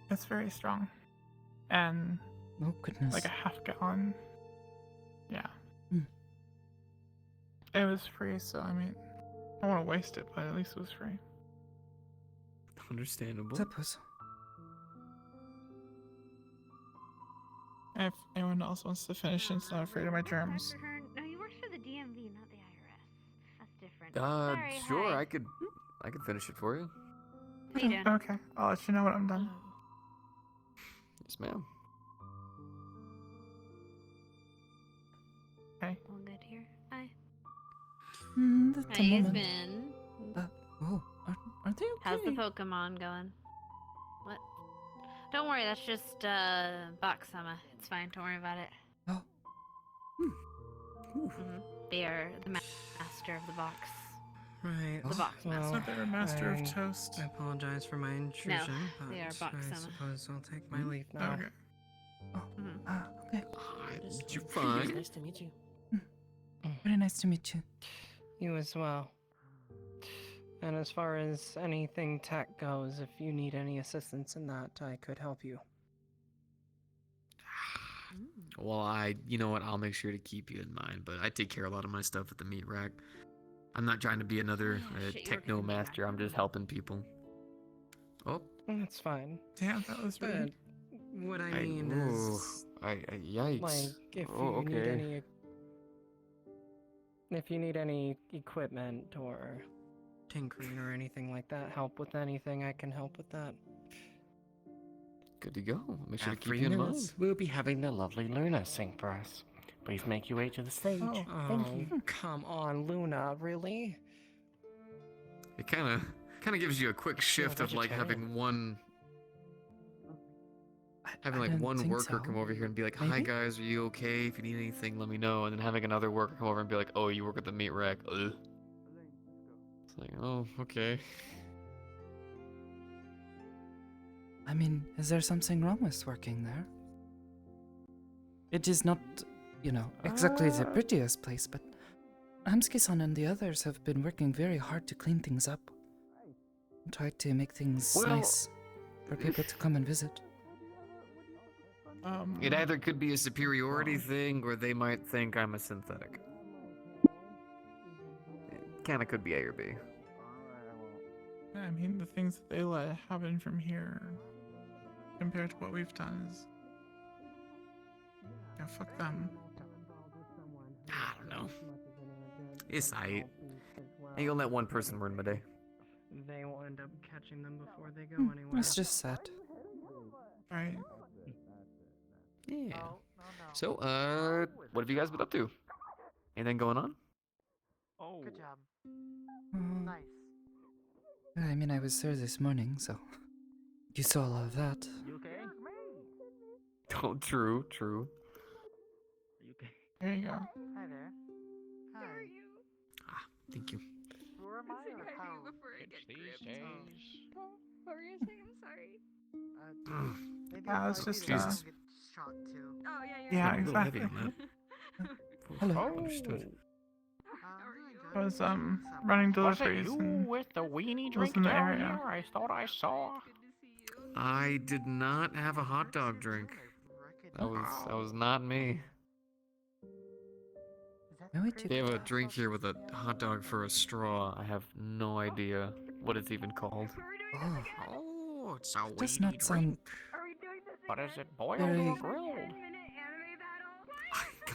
It's very strong. And Oh, goodness. like a half gallon. Yeah. It was free, so I mean, I don't want to waste it, but at least it was free. Understandable. Suppose. If anyone else wants to finish and is not afraid of my germs. Dr. Hearn, no, you work for the DMV, not the IRS. That's different. Sorry, Sure, hi. I could finish it for you. How you doing? Okay, I'll let you know when I'm done. Yes, ma'am. Okay. All good here. Hi. That's How a you moment. been? Oh, are they okay? How's the Pokemon going? What? Don't worry, that's just box summer. It's fine. Don't worry about it. Oh. They are the master of the box. Right. The box Well, master. they're a master of toast. I apologize for my intrusion, but they are box I summer. suppose I'll take my leave now. Okay. Okay. You're fine. Nice to meet you. Very nice to meet you. You as well. And as far as anything tech goes, if you need any assistance in that, I could help you. Well, you know what? I'll make sure to keep you in mind, but I take care of a lot of my stuff at the meat rack. I'm not trying to be another techno master. I'm just helping people. Oh. That's fine. Damn, that was rude. What I mean is, yikes. like, if Oh, you need okay. any, if you need any equipment or tinkering or anything like that, help with anything, I can help with that. Good to go. Make sure to keep 3 you in minutes, mind. we'll be having the lovely Luna sing for us. Please make your way to the stage. Oh, Thank you. Come on, Luna, really? It kind of gives you a quick shift of like having one. Having like don't one think worker so. come over here and be like, "Hi Maybe? guys, are you okay? If you need anything, let me know." And then having another worker come over and be like, "Oh, you work at the meat rack." Ugh. It's like, oh, okay. I mean, is there something wrong with working there? It is not, you know, exactly the prettiest place, but Hamski-san and the others have been working very hard to clean things up. Try to make things nice for people to come and visit. It either could be a superiority thing, or they might think I'm a synthetic. It kind of could be A or B. I mean, the things that they let happen from here compared to what we've done is. Yeah, fuck them. I don't know. It's aight. And you'll let one person ruin my day. They will end up catching them before they go anywhere. That's just sad. Right. Yeah. So, what have you guys been up to? Anything going on? Oh. Good job. Nice. I mean, I was there this morning, so you saw all of that. You okay? Oh, true. You okay? There you go. Hi there. Hi. How are you? Thank you. Who am I or how? These days. What were you saying? I'm sorry. Maybe Yeah, if it's I just, do that, I'll get shot too. Oh, yeah, Yeah, A little heavy exactly. on that. Hello. Understood. I was running Was it deliveries you and with the weenie was drink in the down area. here? I thought I saw. I did not have a hot dog drink. That was not me. No, we did. They have a drink here with a hot dog for a straw. I have no idea what it's even called. Oh, it's a does not sound But is it boiled very. or grilled?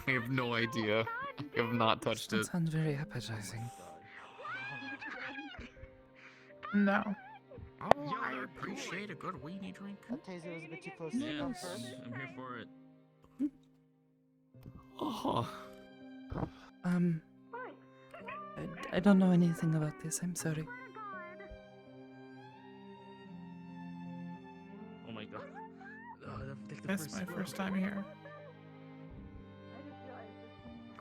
I have no idea. I have not touched That it. sounds very appetizing. No. Oh, I appreciate a good weenie drink. That taser was a bit too close to the gun first. I'm here for it. Oh. I don't know anything about this. I'm sorry. Oh my god. That's my first time here.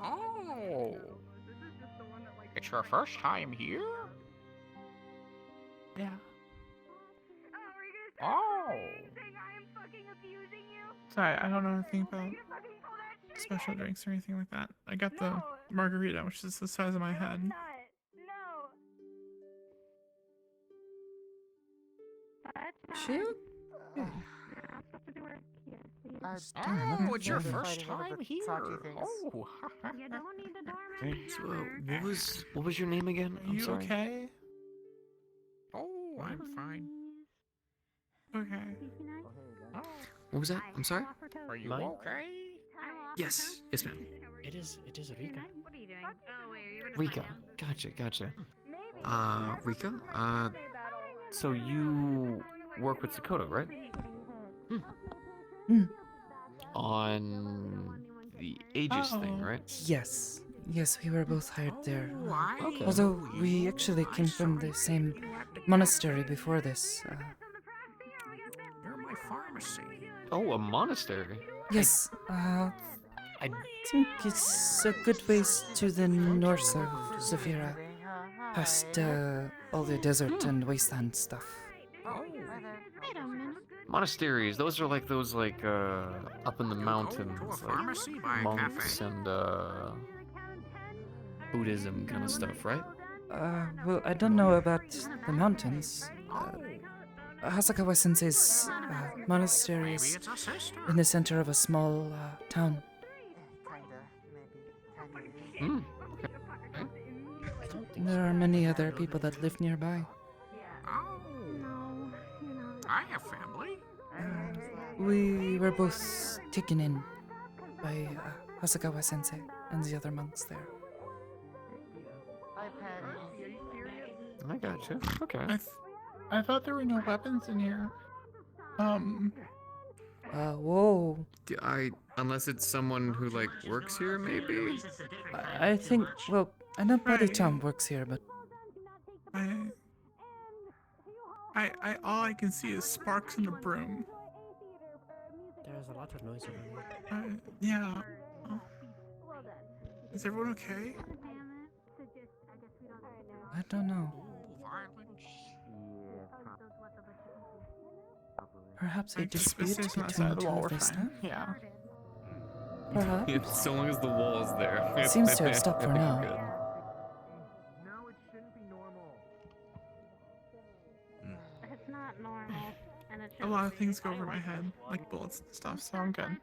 Oh. It's your first time here? Yeah. Oh. Sorry, I don't know anything about special drinks or anything like that. I got the margarita, which is the size of my head. She? Oh, it's your Maybe first fighting over time the here. Sachi things. Oh. You don't need the doorman. So, what was your name again? Are I'm you sorry. okay? Oh, I'm fine. Okay. What was that? I'm sorry. Are you Mine? okay? Yes, ma'am. It is Rika. What are you doing? Oh, wait, you're gonna Rika. Gotcha. Rika. So you work with Sakoto, right? On the Aegis thing, right? Yes. Yes, we were both hired there. Okay. Although we actually came from the same monastery before this. You're my pharmacy. Oh, a monastery. Yes, I think it's a good ways to the north of Zafira, past all the desert and wasteland stuff. Monasteries, those are like those up in the mountains, like pharmacy, buy a monks cafe. and Buddhism kind of stuff, right? Well, I don't know about the mountains. Hasakawa Sensei's monastery is Maybe it's a sister. in the center of a small town. There are many other people that live nearby. Oh. I have family. We were both taken in by Hasagawa sensei and the other monks there. I gotcha. Okay. I thought there were no weapons in here. Whoa. Unless it's someone who like works here, maybe. I think, well, I know Buddy-chan works here, but all I can see is sparks and a broom. There's a lot of noise over there. Yeah. Is everyone okay? I don't know. Perhaps a dispute between two of the staff? Yeah. Perhaps. So long as the wall is there. It seems to have stopped for I think now. we're good. No, it shouldn't be normal. It's not normal. And it A lot of things go over my head, like bullets and stuff, so I'm good.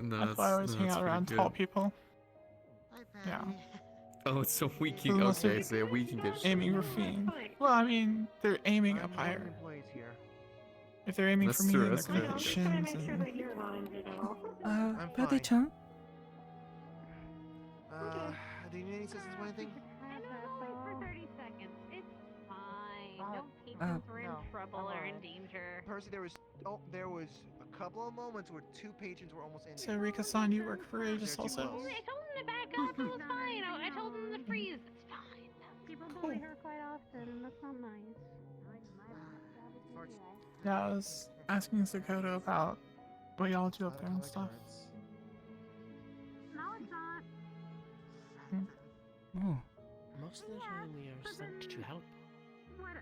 No, That's why I always hang out around tall people. Yeah. Oh, so we can. Unless Okay, they're so we can get. aiming for fiend. Well, I mean, they're aiming up higher. If they're aiming That's for me, true, then that's they're gonna true. hit shins and. Buddy-chan? Do you need any assistance with anything? For 30 seconds. It's fine. Don't patrons were in trouble or in danger. Percy, there was a couple of moments where two patrons were almost in. So Rika-san, you work for Aegis also? I told them to back up. It was fine. I told them to freeze. It's fine. People bully her quite often, and that's not nice. Yeah, I was asking Sakoto about what y'all do up there and stuff. No, it's not. Oh. Most of the time we are sent to help. What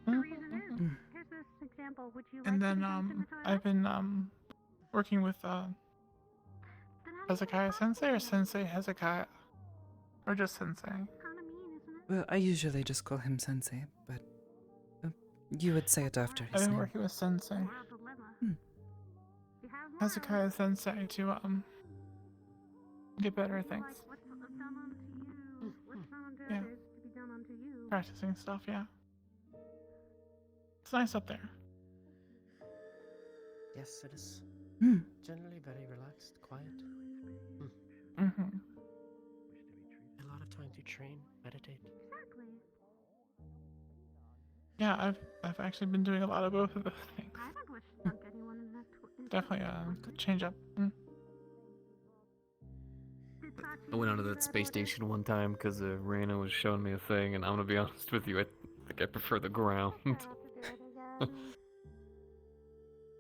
the reason is? Here's this example. Would you like And to then be dumped in the toilet? I've been working with Hezekiah Sensei or Sensei Hezekiah, or just Sensei. Well, I usually just call him Sensei, but you would say it after I've his been name. working with Sensei. Hezekiah Sensei to get better at things. Yeah. Practicing stuff, yeah. It's nice up there. Yes, it is. Generally very relaxed, quiet. Mm-hmm. A lot of time to train, meditate. Yeah, I've actually been doing a lot of both of those things. Definitely change up. I went onto that space station one time because Raina was showing me a thing, and I'm gonna be honest with you, I think I prefer the ground.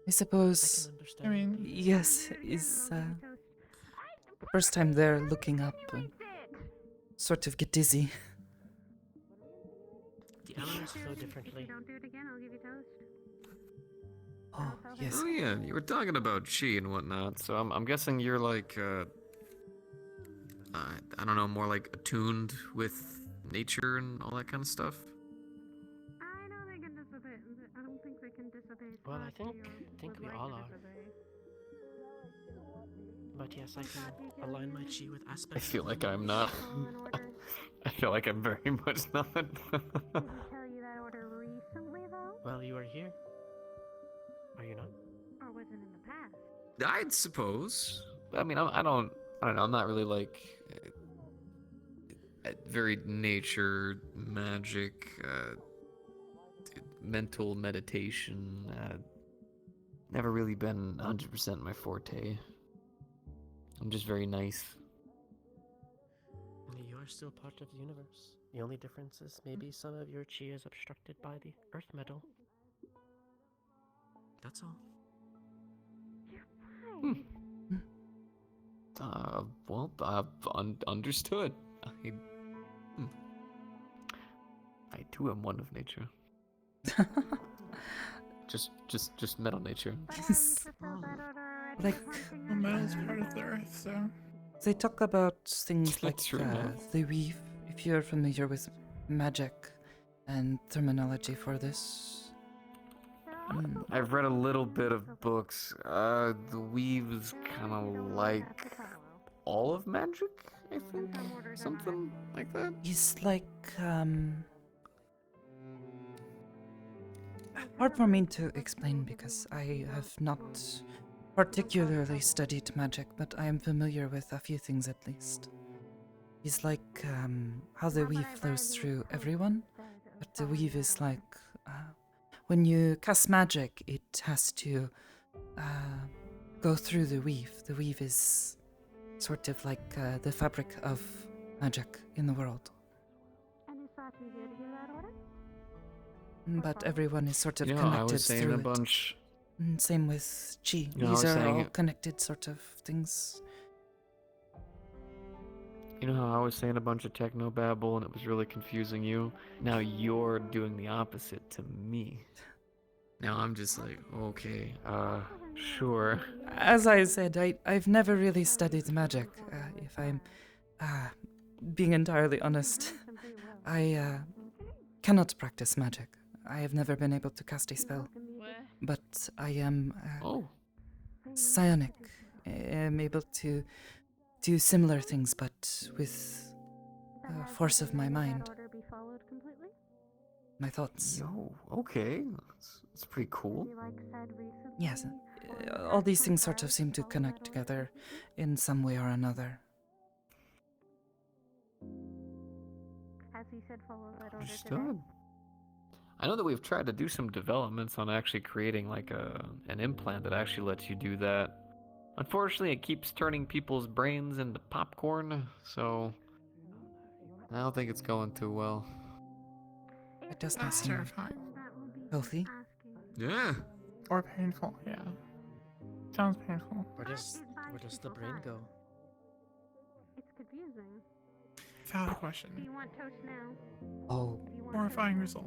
I suppose. I mean, yes, is the first time there looking up and sort of get dizzy. The elements flow differently. Don't do it again, I'll give you toast. Oh, yes. Oh yeah, you were talking about chi and whatnot, so I'm guessing you're like, I don't know, more like attuned with nature and all that kind of stuff. I know they can disobey. I don't think they can disobey. Well, I think we all are. But yes, I can align my chi with I aspects. feel like I'm not. I feel like I'm very much not. Did he tell you that order recently, though? Well, you are here. Are you not? Or was it in the past? I'd suppose. I mean, I don't know. I'm not really like very nature, magic, mental meditation. Never really been 100% my forte. I'm just very nice. You are still part of the universe. The only difference is maybe some of your chi is obstructed by the earth metal. That's all. Well, understood. I too am one of nature. just metal nature. Like, well, metal's part of the earth, so. They talk about things like That's true, no? the weave, if you're familiar with magic and terminology for this. I've read a little bit of books. The weave is kind of like all of magic. I think. Something like that. He's like, hard for me to explain because I have not particularly studied magic, but I am familiar with a few things at least. He's like, how the weave flows through everyone, but the weave is like, when you cast magic, it has to go through the weave. The weave is sort of like the fabric of magic in the world. But everyone is sort of connected I was saying through a it. bunch. Same with chi. You know, I These was are saying all it- connected sort of things. You know how I was saying a bunch of techno babble and it was really confusing you? Now you're doing the opposite to me. Now I'm just like, okay. Sure. As I said, I've never really studied magic. If I'm being entirely honest, I cannot practice magic. I have never been able to cast a spell. But I am psionic. I am able to do similar things, but with force of my mind. My thoughts. Yo, okay. That's pretty cool. Yes. All these things sort of seem to connect together in some way or another. As he said, follow that order today. Understood. I know that we've tried to do some developments on actually creating like an implant that actually lets you do that. Unfortunately, it keeps turning people's brains into popcorn, so I don't think it's going too well. It does not That's seem terrifying. healthy. Yeah. Or painful, yeah. Sounds painful. Where does the brain go? It's confusing. Valid Do question. you want toast now? Oh. Horrifying result.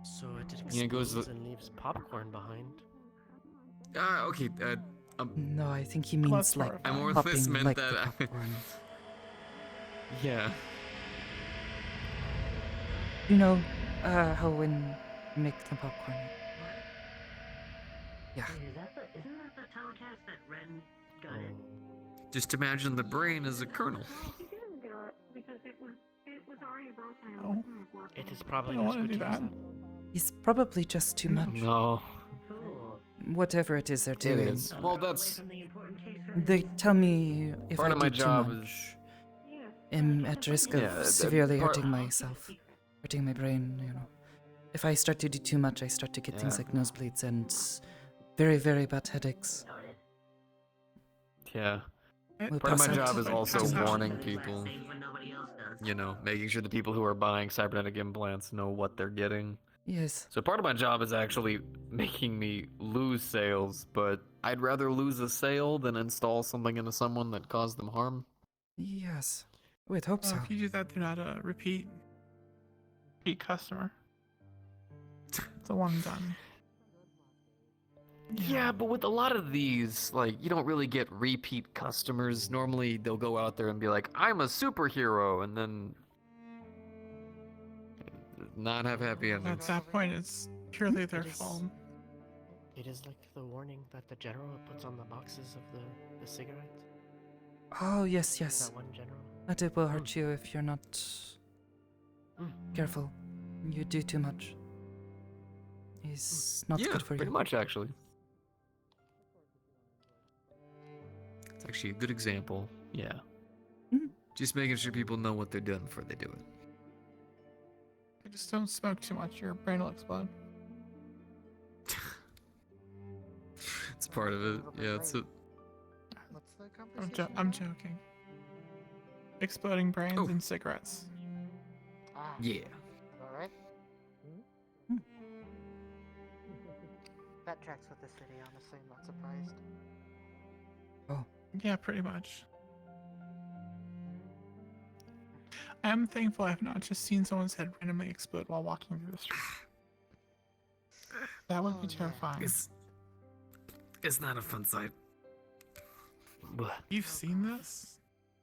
So it Yeah, it goes explodes and leaves popcorn behind. Okay. No, I think he means like I'm more popping this meant like that the popcorn. Yeah. You know how when you make the popcorn. Yeah. Isn't that the telecast that Ren got in? Just imagine the brain as a kernel. He didn't do it because it was already broken. Oh. It is probably I don't just want to do that. Gutierrez. He's probably just too much. No. Whatever it is they're doing. It is. Well, that's They tell me if part I of my do job too much, is I'm at risk of Yeah, that severely part- hurting myself, hurting my brain, you know. If I start to do too much, I start to get things Yeah. like nosebleeds and very, very bad headaches. Yeah. We'll Part of my pass job out. is also Pass out. warning people. You know, making sure the people who are buying cybernetic implants know what they're getting. Yes. So part of my job is actually making me lose sales, but I'd rather lose a sale than install something into someone that caused them harm. Yes. We'd hope so. If you do that, they're not a repeat customer. It's a one and done. Yeah, but with a lot of these, like, you don't really get repeat customers. Normally, they'll go out there and be like, I'm a superhero, and then not have happy At endings. that point, it's purely their It is- fault. It is like the warning that the general puts on the boxes of the cigarettes. Oh, yes, yes. That one general. That it will hurt you if you're not careful. You do too much. It's not Yeah, good for pretty you. much, actually. It's actually a good example. Yeah. Just making sure people know what they're doing before they do it. Just don't smoke too much, your brain will explode. It's part of it. Yeah, it's a. What's the conversation? I'm joking. Exploding brains and cigarettes. Yeah. Alright. That tracks with the city, honestly, I'm not surprised. Oh. Yeah, pretty much. I am thankful I have not just seen someone's head randomly explode while walking through the street. That would be terrifying. It's not a fun sight. You've seen this?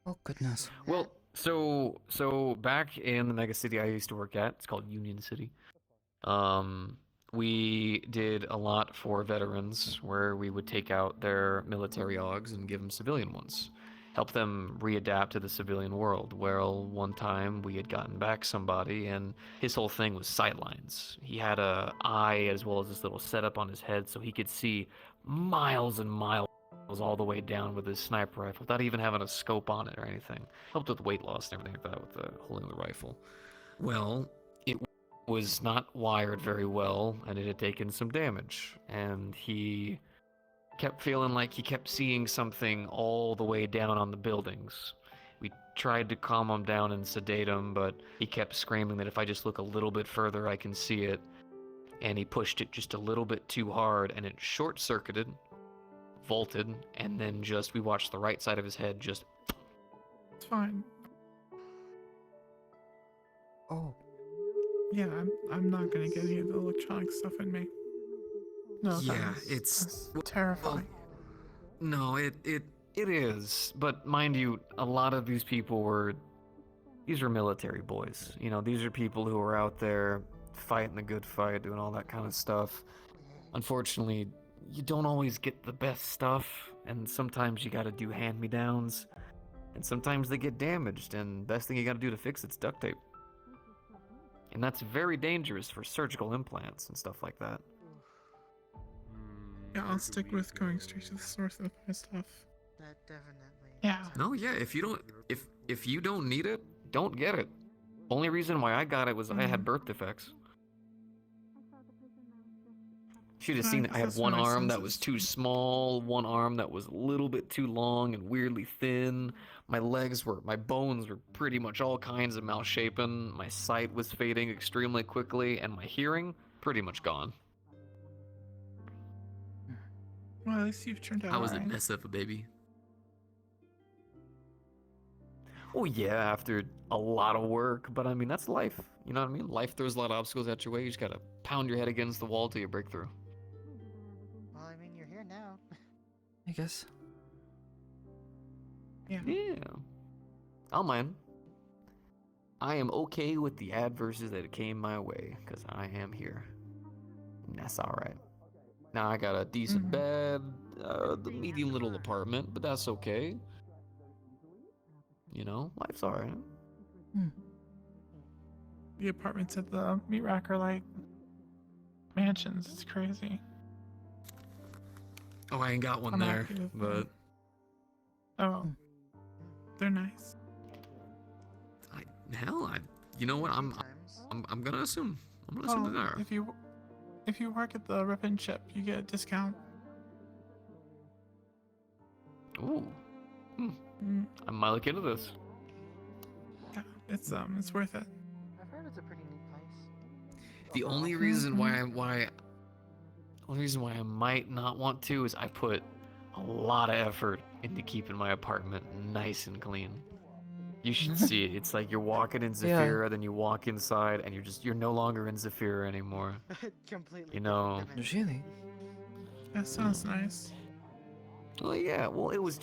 Oh, goodness. Well, so back in the mega city I used to work at, it's called Union City. We did a lot for veterans where we would take out their military augs and give them civilian ones. help them readapt to the civilian world. Well, one time we had gotten back somebody, and his whole thing was sightlines. He had a eye as well as this little setup on his head, so he could see miles and miles all the way down with his sniper rifle without even having a scope on it or anything. Helped with weight loss and everything like that with the holding the rifle. Well, it was not wired very well, and it had taken some damage, and he kept feeling like he kept seeing something all the way down on the buildings. We tried to calm him down and sedate him, but he kept screaming that if I just look a little bit further, I can see it. And he pushed it just a little bit too hard, and it short-circuited, vaulted, and then we watched the right side of his head just... It's fine. Oh. Yeah, I'm not gonna get any of the electronic stuff in me. No, Yeah, that's terrifying. No, it is. But mind you, a lot of these people these were military boys. You know, these are people who are out there fighting the good fight, doing all that kind of stuff. Unfortunately, you don't always get the best stuff, and sometimes you gotta do hand-me-downs, and sometimes they get damaged, and best thing you gotta do to fix it's duct tape. And that's very dangerous for surgical implants and stuff like that. Yeah, I'll stick with going straight to the source of my stuff. That definitely. Yeah. No, yeah, if you don't need it, don't get it. Only reason why I got it was I had birth defects. Should have seen it. I had one arm that was too small, one arm that was a little bit too long and weirdly thin. My bones were pretty much all kinds of misshapen. My sight was fading extremely quickly, and my hearing pretty much gone. Well, at least you've turned out How was alright. it mess up a baby? Oh yeah, after a lot of work, but I mean, that's life. You know what I mean? Life throws a lot of obstacles at your way. You just gotta pound your head against the wall till you break through. Well, I mean, you're here now. I guess. Yeah. I'll mind. I am okay with the adverses that came my way, because I am here. And that's alright. Now I got a decent bed, the medium little apartment, but that's okay. You know, life's alright. The apartments at the meat rack are like mansions. It's crazy. Oh, I ain't got one I'm there, happy with but Oh, they're nice. You know what? I'm gonna assume. I'm gonna assume they are. If you work at the Rip and Chip, you get a discount. Ooh. I might look into this. Yeah, it's worth it. I've heard it's a pretty neat place. The only reason why I might not want to is I put a lot of effort into keeping my apartment nice and clean. You should see it. It's like you're walking in Zafira, then you walk inside, and you're no longer in Zafira anymore. Completely. You know. Really? That sounds nice. Well, yeah. Well, it was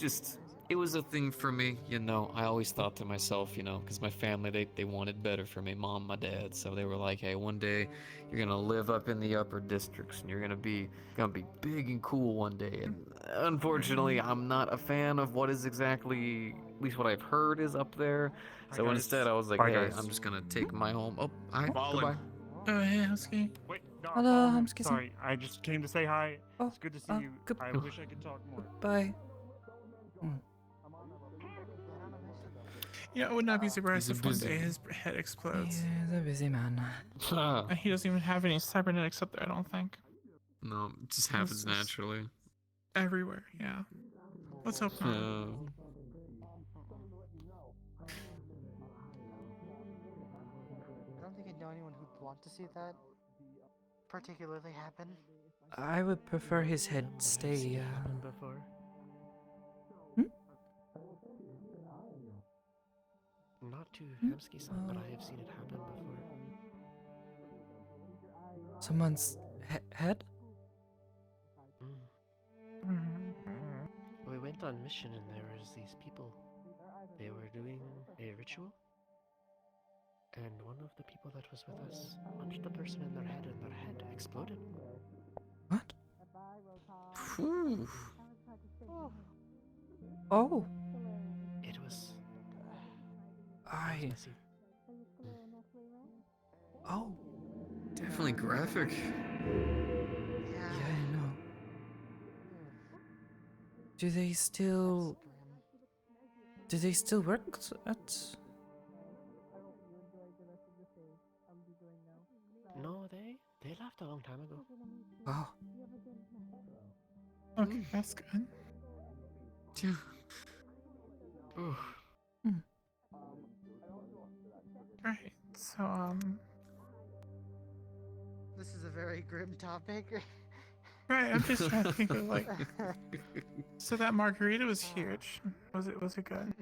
a thing for me, you know. I always thought to myself, you know, because my family, they wanted better for me, mom, my dad. So they were like, hey, one day you're gonna live up in the upper districts, and you're gonna be big and cool one day. And unfortunately, I'm not a fan of what is exactly, at least what I've heard, is up there. So instead, I was like, hey, I'm just gonna take my home. Oh, hi, goodbye. Oh, hey, Husky. Wait, no, Hello, I'm Skizzy. sorry. I just came to say hi. Oh, it's good to see you. I wish I could talk more. Bye. Yeah, I would not be surprised He's if a one day busy- his head explodes. He's a busy man. And he doesn't even have any cybernetics up there, I don't think. No, it just happens This is- naturally. Everywhere, yeah. Let's hope not. I don't think I know anyone who'd want to see that particularly happen. I would prefer his head stay. Before. Not to Hemsky-san, but I have seen it happen before. Someone's head? We went on mission and there was these people. They were doing a ritual. And one of the people that was with us punched the person in their head and their head exploded. What? Whew. Oh. I. Oh. Definitely graphic. Yeah, I know. Do they still work at? No, they left a long time ago. Oh. Okay, that's good. Yeah. Right. So This is a very grim topic. right, I'm just trying to think of like. So that margarita was huge. Was it good?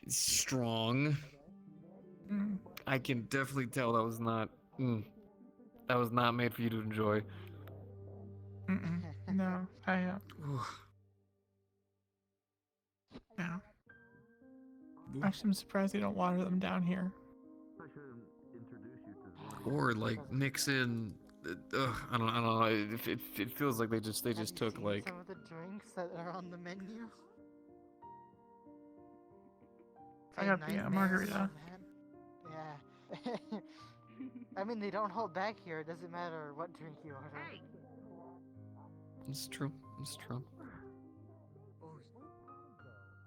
Strong. Mm. I can definitely tell that was not. That was not made for you to enjoy. No, I no. Actually, I'm surprised they don't water them down here. Or like mix in. I don't know. It feels like they just took like. Some of the drinks that are on the menu. I got the margarita. Yeah. I mean, they don't hold back here. It doesn't matter what drink you order. It's true. It's true.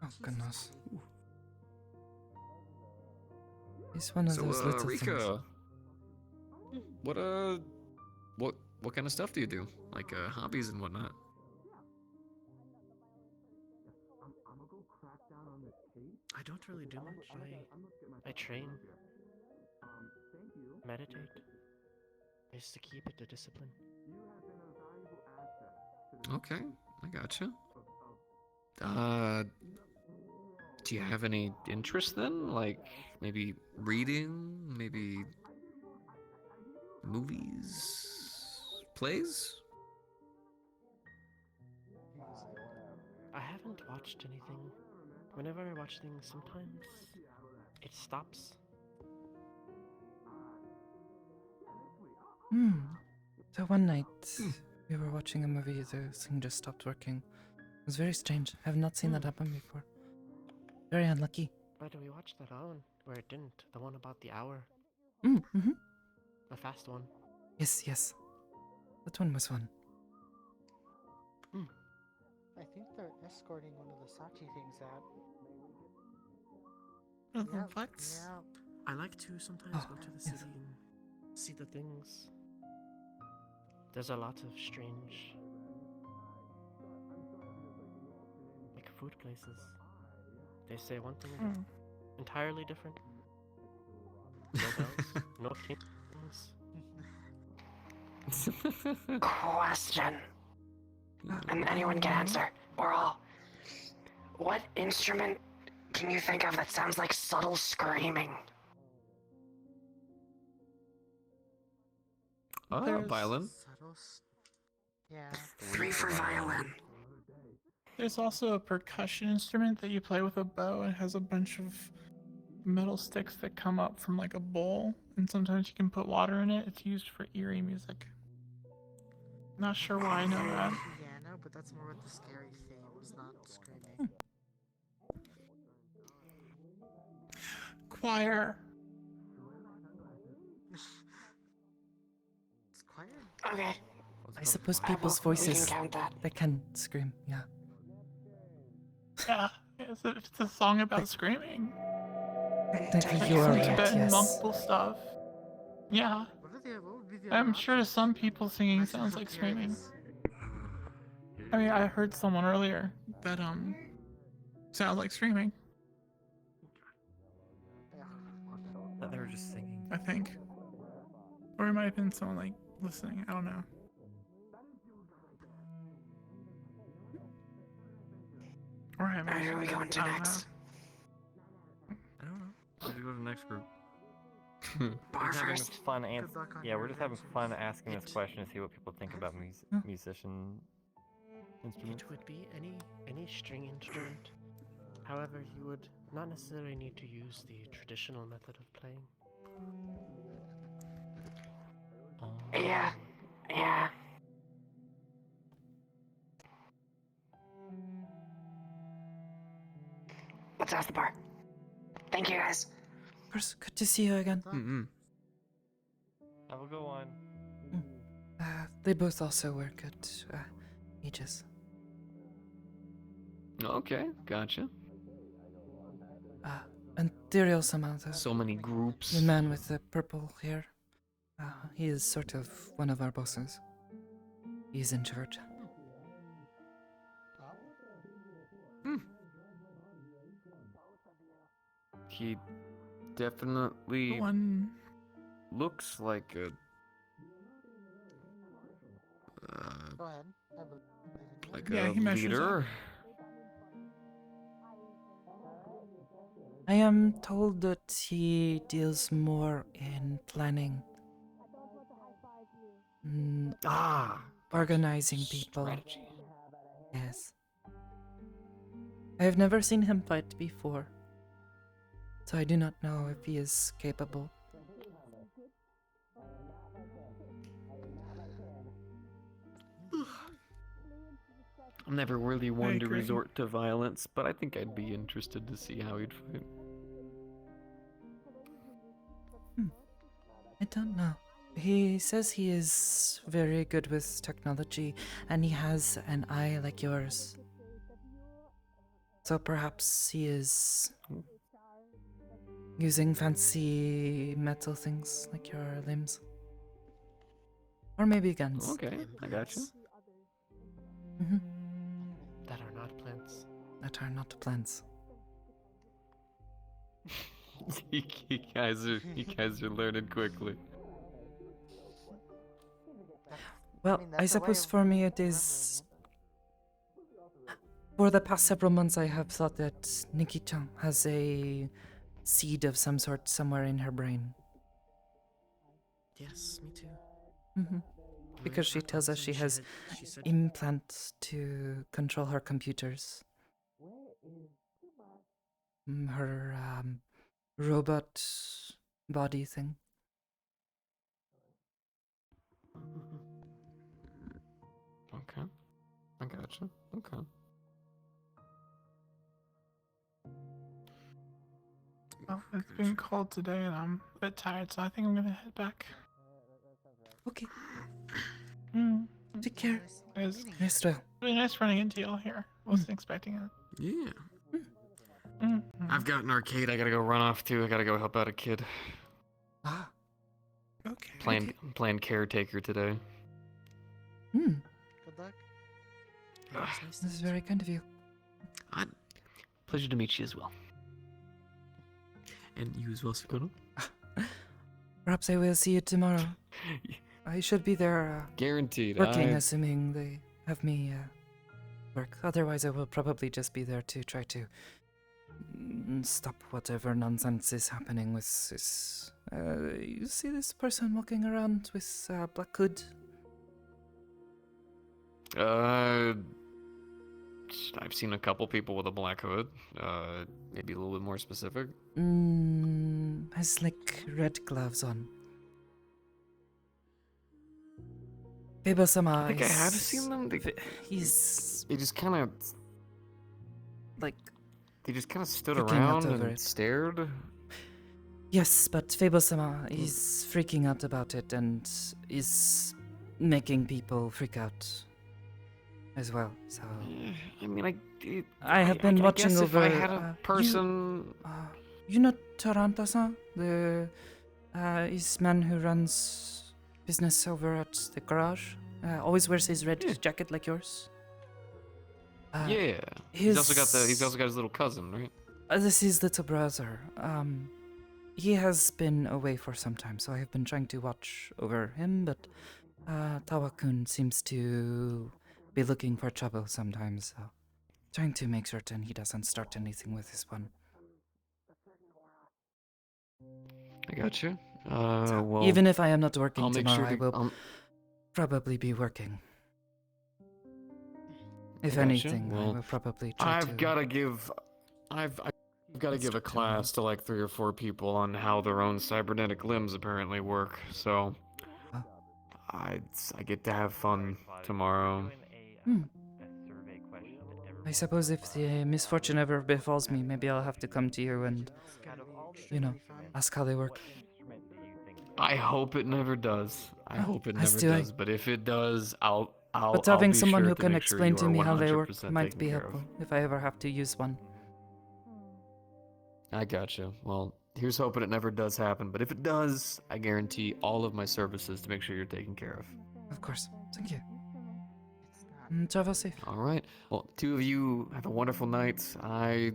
Oh goodness. It's one of those little Rika, things. what kind of stuff do you do? Like hobbies and whatnot? I don't really do much. I train, meditate. Just to keep it the discipline. Okay, I gotcha. Do you have any interest then? Like maybe reading, maybe movies, plays? I haven't watched anything. Whenever I watch things, sometimes it stops. So one night, we were watching a movie, the thing just stopped working. It was very strange. I have not seen that happen before. Very unlucky. But we watched that other one where it didn't. The one about the hour. Mm-hmm. The fast one. Yes. That one was fun. I think they're escorting one of the Sachi things out. What? Yeah. I like to sometimes go to the city and see the things. There's a lot of strange, like food places. They say one thing entirely different. No bells, no kings. Question. And anyone can answer. Or all. What instrument can you think of that sounds like subtle screaming? Violin. Yeah. 3 for violin. There's also a percussion instrument that you play with a bow and has a bunch of metal sticks that come up from like a bowl, and sometimes you can put water in it. It's used for eerie music. Not sure why I know that. Yeah, no, but that's more with the scary themes, not screaming. Choir. It's choir? Okay. I suppose people's voices, count that. they can scream, yeah. Yeah, it's a song about screaming. Technically, you are right, Tibetan yes. monk stuff. Yeah. I'm sure some people singing sounds like screaming. I mean, I heard someone earlier that sounds like screaming. They were just singing. I think. Or it might have been someone like listening. I don't know. Or having. Where are we going to next? I don't know. Let's go to the next group. Bar We're just having first. fun Good luck on yeah, your we're just having fun asking this It- question to see what people think about musician instruments. It would be any string instrument. However, you would not necessarily need to use the traditional method of playing. Yeah. Let's ask the bar. Thank you, guys. Of course, good to see you again. Mm-hmm. I will go on. They both also work at Aegis. Okay, gotcha. And Tyrael Samantha. So many groups. The man with the purple hair. He is sort of one of our bosses. He's in charge. He definitely looks like a Go ahead. like Yeah, a he measures leader. up. I am told that he deals more in planning. Organizing people. Strategy. Yes. I have never seen him fight before, so I do not know if he is capable. I'm never really one to agree. resort to violence, but I think I'd be interested to see how he'd fight. I don't know. He says he is very good with technology, and he has an eye like yours. So perhaps he is using fancy metal things like your limbs. Or maybe guns. Okay, I gotcha. That are not plants. That are not plants. you guys are learning quickly. Well, I suppose for me it is... For the past several months I have thought that Nikki-chan has a seed of some sort somewhere in her brain. Yes, me too. Because she tells us she has said implants to control her computers. Her robot body thing. Okay, I gotcha. Okay. Well, it's been cold today and I'm a bit tired, so I think I'm gonna head back. Okay. Take care. It's Rest well. really nice running into y'all here. Wasn't expecting it. Yeah. Mm. I've got an arcade I gotta go run off to. I gotta go help out a kid. Okay. I'm playing caretaker today. Good luck. This is very kind of you. Pleasure to meet you as well. And you as well, Sakoto. Perhaps I will see you tomorrow. I should be there. Guaranteed. Working, assuming they have me work. Otherwise, I will probably just be there to try to stop whatever nonsense is happening with this. You see this person walking around with black hood? I've seen a couple people with a black hood. Maybe a little bit more specific. Has like red gloves on. Fable-sama I think I have seen them. They just kind of like they just kind of stood freaking out around over and it. stared. Yes, but Fable-sama is freaking out about it and is making people freak out as well. So I mean, I have been watching guess over. If I had a person, you know Taranta-san, the is man who runs business over at the garage. Always wears his red jacket like yours. yeah. He's also got his little cousin, right? This is his little brother. He has been away for some time, so I have been trying to watch over him, but Tawa-kun seems to be looking for trouble sometimes, so trying to make certain he doesn't start anything with this one. I got you. Well, even if I am not working tomorrow, I will I'll... probably be working. If Gotcha. anything, Well, I will probably try I've got to give a class to like 3 or 4 people on how their own cybernetic limbs apparently work. So I get to have fun tomorrow. I suppose if the misfortune ever befalls me, maybe I'll have to come to you and you know, ask how they work. I hope it never does. I hope it never do I. does. But if it does, I'll But having be someone sure who to can make sure explain you to are me how they 100% work might taken be care helpful of. if I ever have to use one. I gotcha. Well, here's hoping it never does happen. But if it does, I guarantee all of my services to make sure you're taken care of. Of course. Thank you. Travel safe. All right. Well, two of you have a wonderful night. I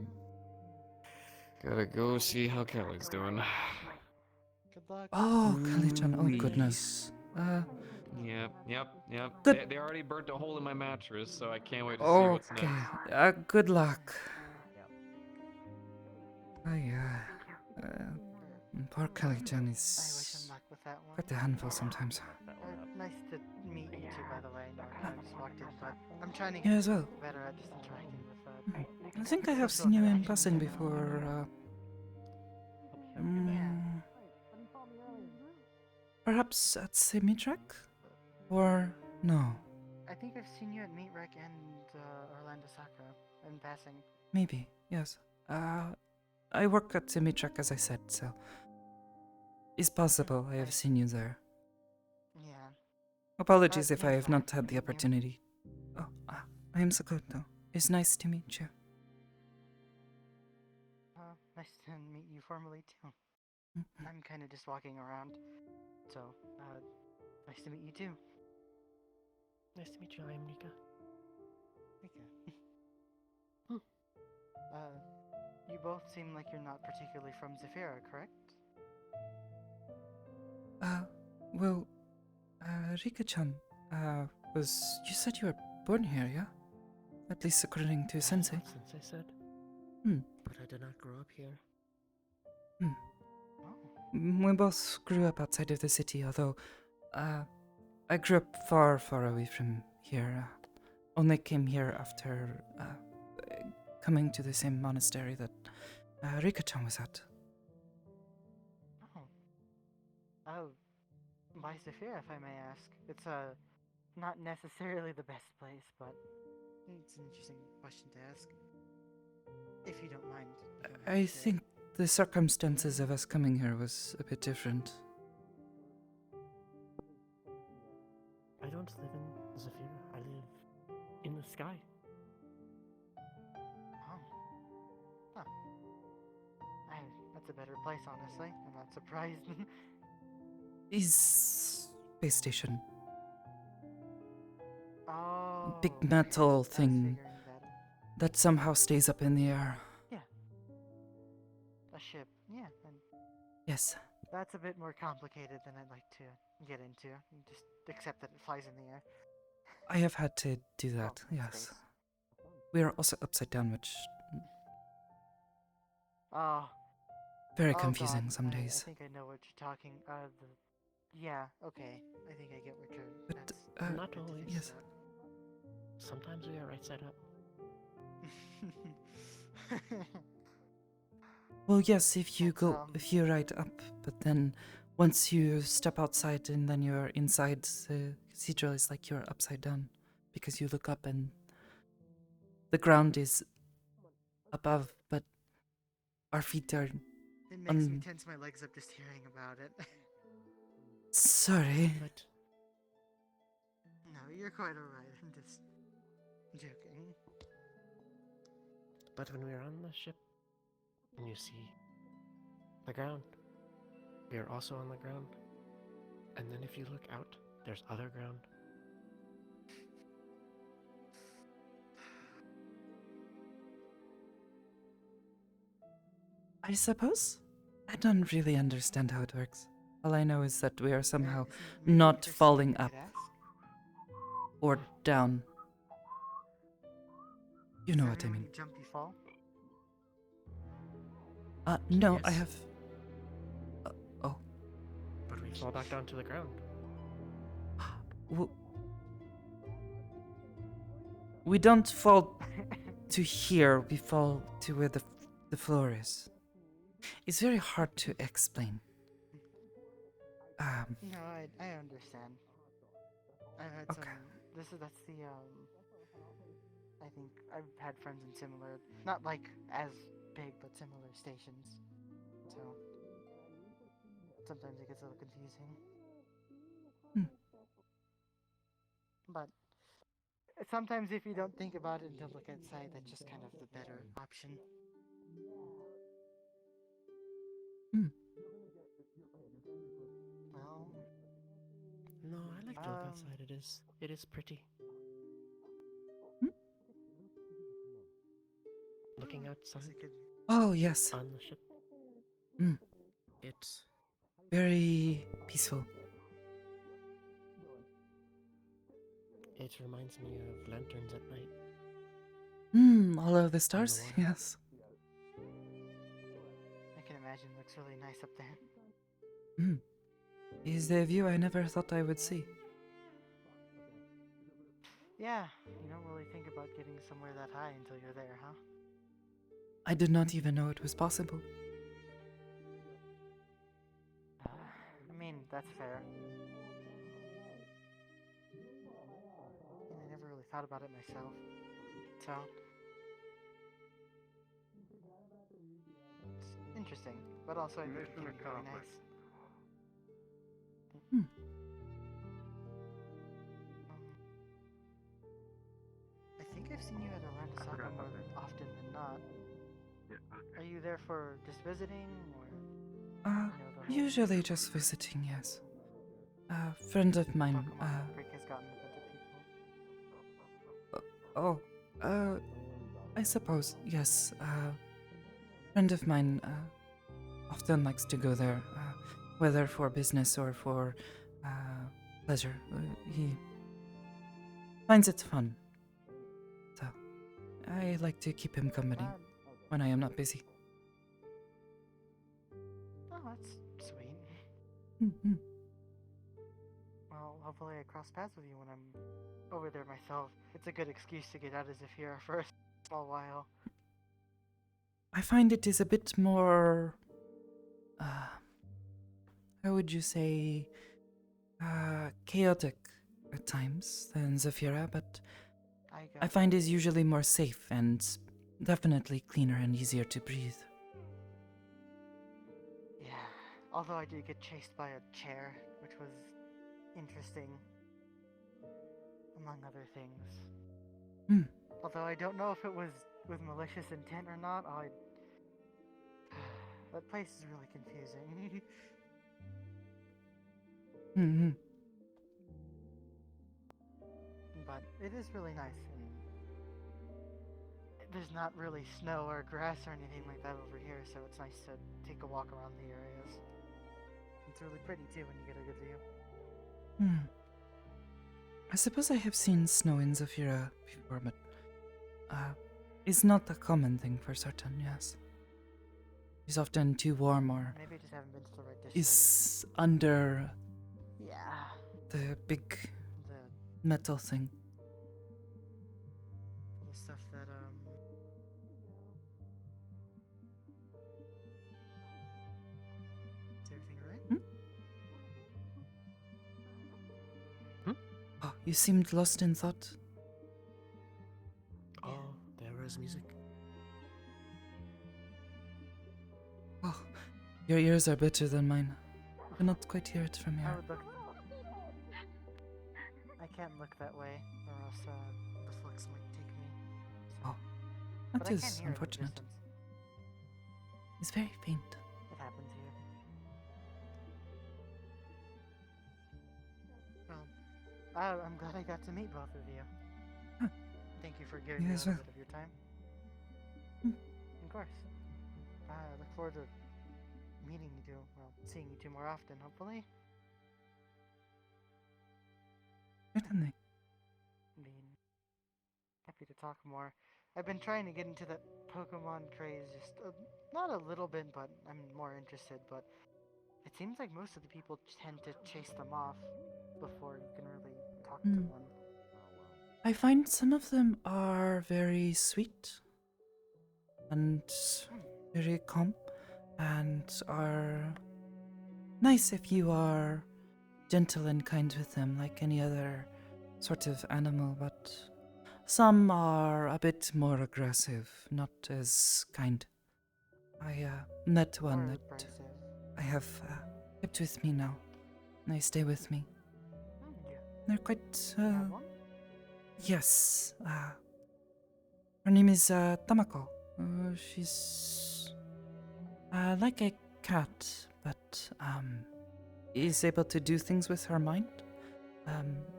gotta go see how Kelly's doing. Good luck. Oh, Kelly-chan. Oh, goodness. Yep. Good. They already burnt a hole in my mattress, so I can't wait to see what's Okay. next. Good luck. Oh, yeah. Poor Kelly-chan is With that one. quite a handful sometimes. Nice to meet you two, by the way. I just walked in, but I'm trying to You get as well. better at just interacting with I think I have seen you in passing before. Perhaps at Simitrack? Or no? I think I've seen you at Meat Wreck and Orlando Sakura in passing. Maybe, yes. I work at Simitrack, as I said, so it's possible I have seen you there. Yeah. Apologies if I have not had the opportunity. Oh, I am Sakoto. It's nice to meet you. Nice to meet you formally too. I'm kind of just walking around, so nice to meet you too. Nice to meet you. I am Nika. You both seem like you're not particularly from Zephyra, correct? Well, Rika-chan, you said you were born here, yeah? At least according to Sensei. Sensei said. But I did not grow up here. We both grew up outside of the city, although, I grew up far, far away from here. Only came here after, coming to the same monastery that, Rika-chan was at. Oh, why Zephyra, if I may ask? It's not necessarily the best place, but it's an interesting question to ask. If you don't mind. I think the circumstances of us coming here was a bit different. I don't live in Zephyra. I live in the sky. That's a better place, honestly. I'm not surprised. Is space station. Oh. Big metal thing that somehow stays up in the air. Yeah. A ship. Yeah. And Yes. that's a bit more complicated than I'd like to get into. You just accept that it flies in the air. I have had to do that, yes. We are also upside down, which... Very confusing God. some days. I think I know what you're talking. Yeah. Okay. I think I get what you're. But not always. Yes. Sometimes we are right side up. Well, yes, if you ride up, but then once you step outside and then you're inside the cathedral, it's like you're upside down because you look up and the ground is above, but our feet are. It makes me tense my legs up just hearing about it. Sorry. No, you're quite alright. I'm just joking. But when we are on the ship, and you see the ground, we are also on the ground. And then if you look out, there's other ground. I suppose? I don't really understand how it works. All I know is that we are somehow not falling up or down. You know what I mean. Jump, you fall? No, Yes. I have... oh. But we fall back down to the ground. We don't fall to here, we fall to where the floor is. It's very hard to explain. No, I understand. I've had some. That's the I think I've had friends in similar, not like as big, but similar stations. So sometimes it gets a little confusing. But sometimes if you don't think about it and don't look outside, that's just kind of the better option. Well, No, I like to look outside. It is pretty. Looking outside. Oh, yes. On the ship. It's very peaceful. It reminds me of lanterns at night. All of the stars? Yes. I can imagine it looks really nice up there. Is a view I never thought I would see. Yeah, you don't really think about getting somewhere that high until you're there, huh? I did not even know it was possible. I mean, that's fair. And I never really thought about it myself. So it's interesting, but also I think it can be very nice. I think I've seen you at Orlando Soccer more often than not. Are you there for just visiting, or? Usually just visiting, yes. A friend of mine, Break has gotten a bunch of people. I suppose, yes. Friend of mine, often likes to go there, whether for business or for, pleasure. He finds it fun. So, I like to keep him company when I am not busy. Oh, that's sweet. Well, hopefully I cross paths with you when I'm over there myself. It's a good excuse to get out as if here for a small while. I find it is a bit more, how would you say, chaotic at times than Zafira, but I find is usually more safe and definitely cleaner and easier to breathe. Yeah, although I did get chased by a chair, which was interesting, among other things. Although I don't know if it was with malicious intent or not, that place is really confusing. But it is really nice, and there's not really snow or grass or anything like that over here, so it's nice to take a walk around the areas. It's really pretty too when you get a good view. I suppose I have seen snow in Zafira before, but it's not a common thing for certain, yes. It's often too warm or Maybe I just haven't been to the right district. is under the big metal thing. The stuff that is everything right? Oh, you seemed lost in thought. Oh, there was music. Oh, your ears are better than mine. I cannot quite hear it from here. I can't look that way, or else the flux might take me. So. Oh, But that I can is hear it in the unfortunate. distance. It's very faint. It happens here. Well, I'm glad I got to meet both of you. Thank you for giving You me a as little well. bit of your time. Of course. I look forward to meeting you two, well, seeing you two more often, hopefully. Certainly. Being happy to talk more. I've been trying to get into that Pokemon craze just not a little bit, but I'm more interested. But it seems like most of the people tend to chase them off before you can really talk to one. I find some of them are very sweet and very calm and are nice if you are gentle and kind with them like any other sort of animal, but some are a bit more aggressive, not as kind. I met one Or that abrasive. I have kept with me now. They stay with me. Yeah. They're quite. Have one? Yes. Her name is Tamako. She's like a cat, but is able to do things with her mind.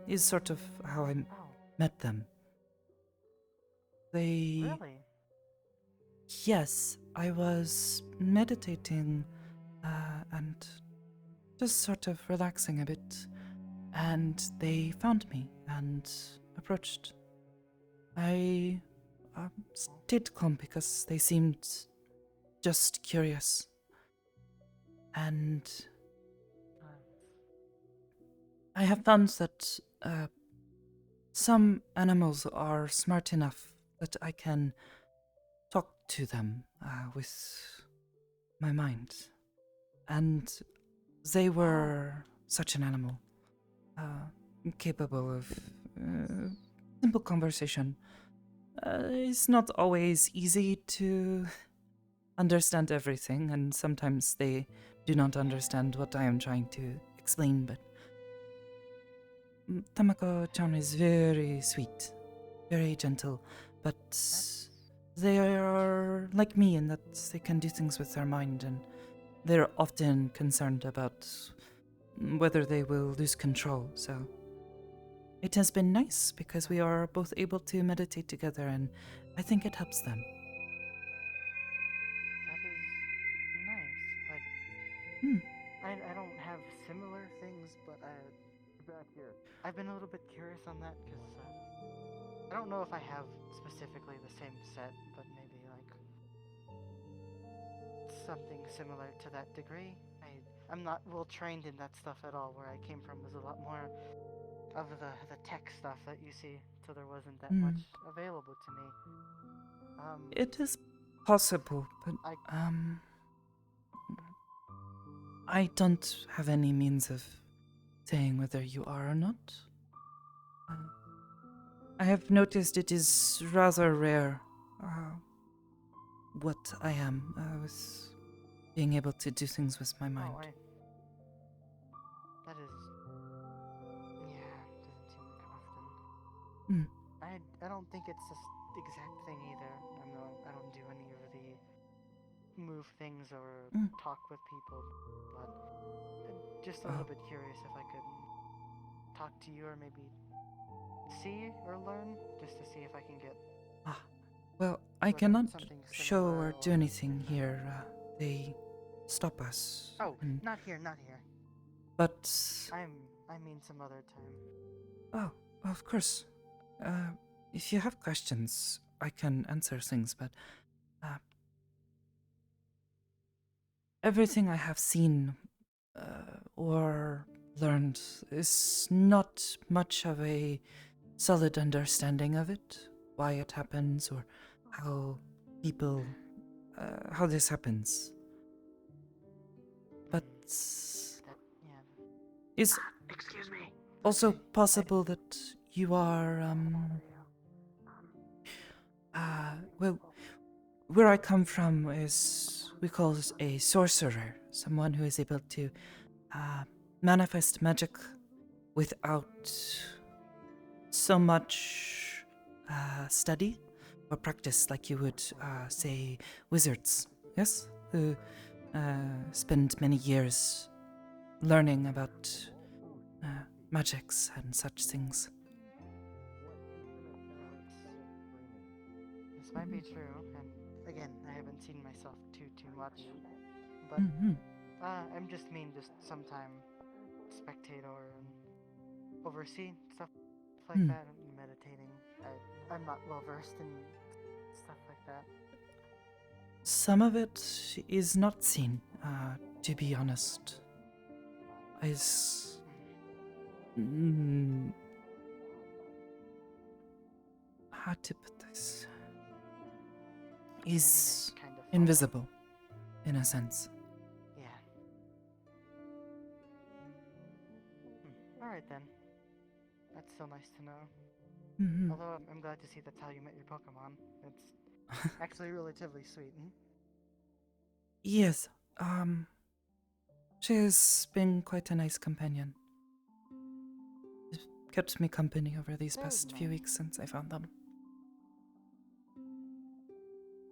Is sort of how I met them. They. Really? Yes, I was meditating and just sort of relaxing a bit, and they found me and approached. I stayed calm because they seemed just curious, and I have found that some animals are smart enough that I can talk to them with my mind, and they were such an animal, capable of simple conversation. It's not always easy to understand everything, and sometimes they do not understand what I am trying to explain, but Tamako-chan is very sweet, very gentle, but they are like me in that they can do things with their mind, and they're often concerned about whether they will lose control, so it has been nice because we are both able to meditate together, and I think it helps them. That is nice. I don't have similar things, but I've been a little bit curious on that because I don't know if I have specifically the same set, but maybe like something similar to that degree. I'm not well trained in that stuff at all. Where I came from was a lot more of the tech stuff that you see, so there wasn't that much available to me. It is possible, but I don't have any means of saying whether you are or not. I have noticed it is rather rare what I am with being able to do things with my mind. That is, yeah, doesn't seem like often. Mm. I don't think it's the exact thing either. I don't do any of the move things or talk with people, but I'm just a little bit curious if I could talk to you or maybe see or learn, just to see if I can get. Well, I cannot show or do anything here. They stop us. Oh, not here, not here. But I mean some other time. oh, of course. If you have questions, I can answer things, but everything I have seen or learned is not much of a solid understanding of it, why it happens, or how people, how this happens. But it's also possible that you are, well, where I come from is, we call this a sorcerer, someone who is able to manifest magic without so much study or practice like you would say wizards, yes? Who spend many years learning about magics and such things. This might be true, and again, I haven't seen myself too much, but I'm just sometime spectate or oversee stuff like that, and meditating. I'm not well versed in stuff like that. Some of it is not seen, to be honest. How to put this? Is invisible, in a sense. Yeah. Alright then. That's still nice to know. Although I'm glad to see that's how you met your Pokemon. It's actually relatively sweet. Yes, she has been quite a nice companion. Kept me company over these past few weeks since I found them.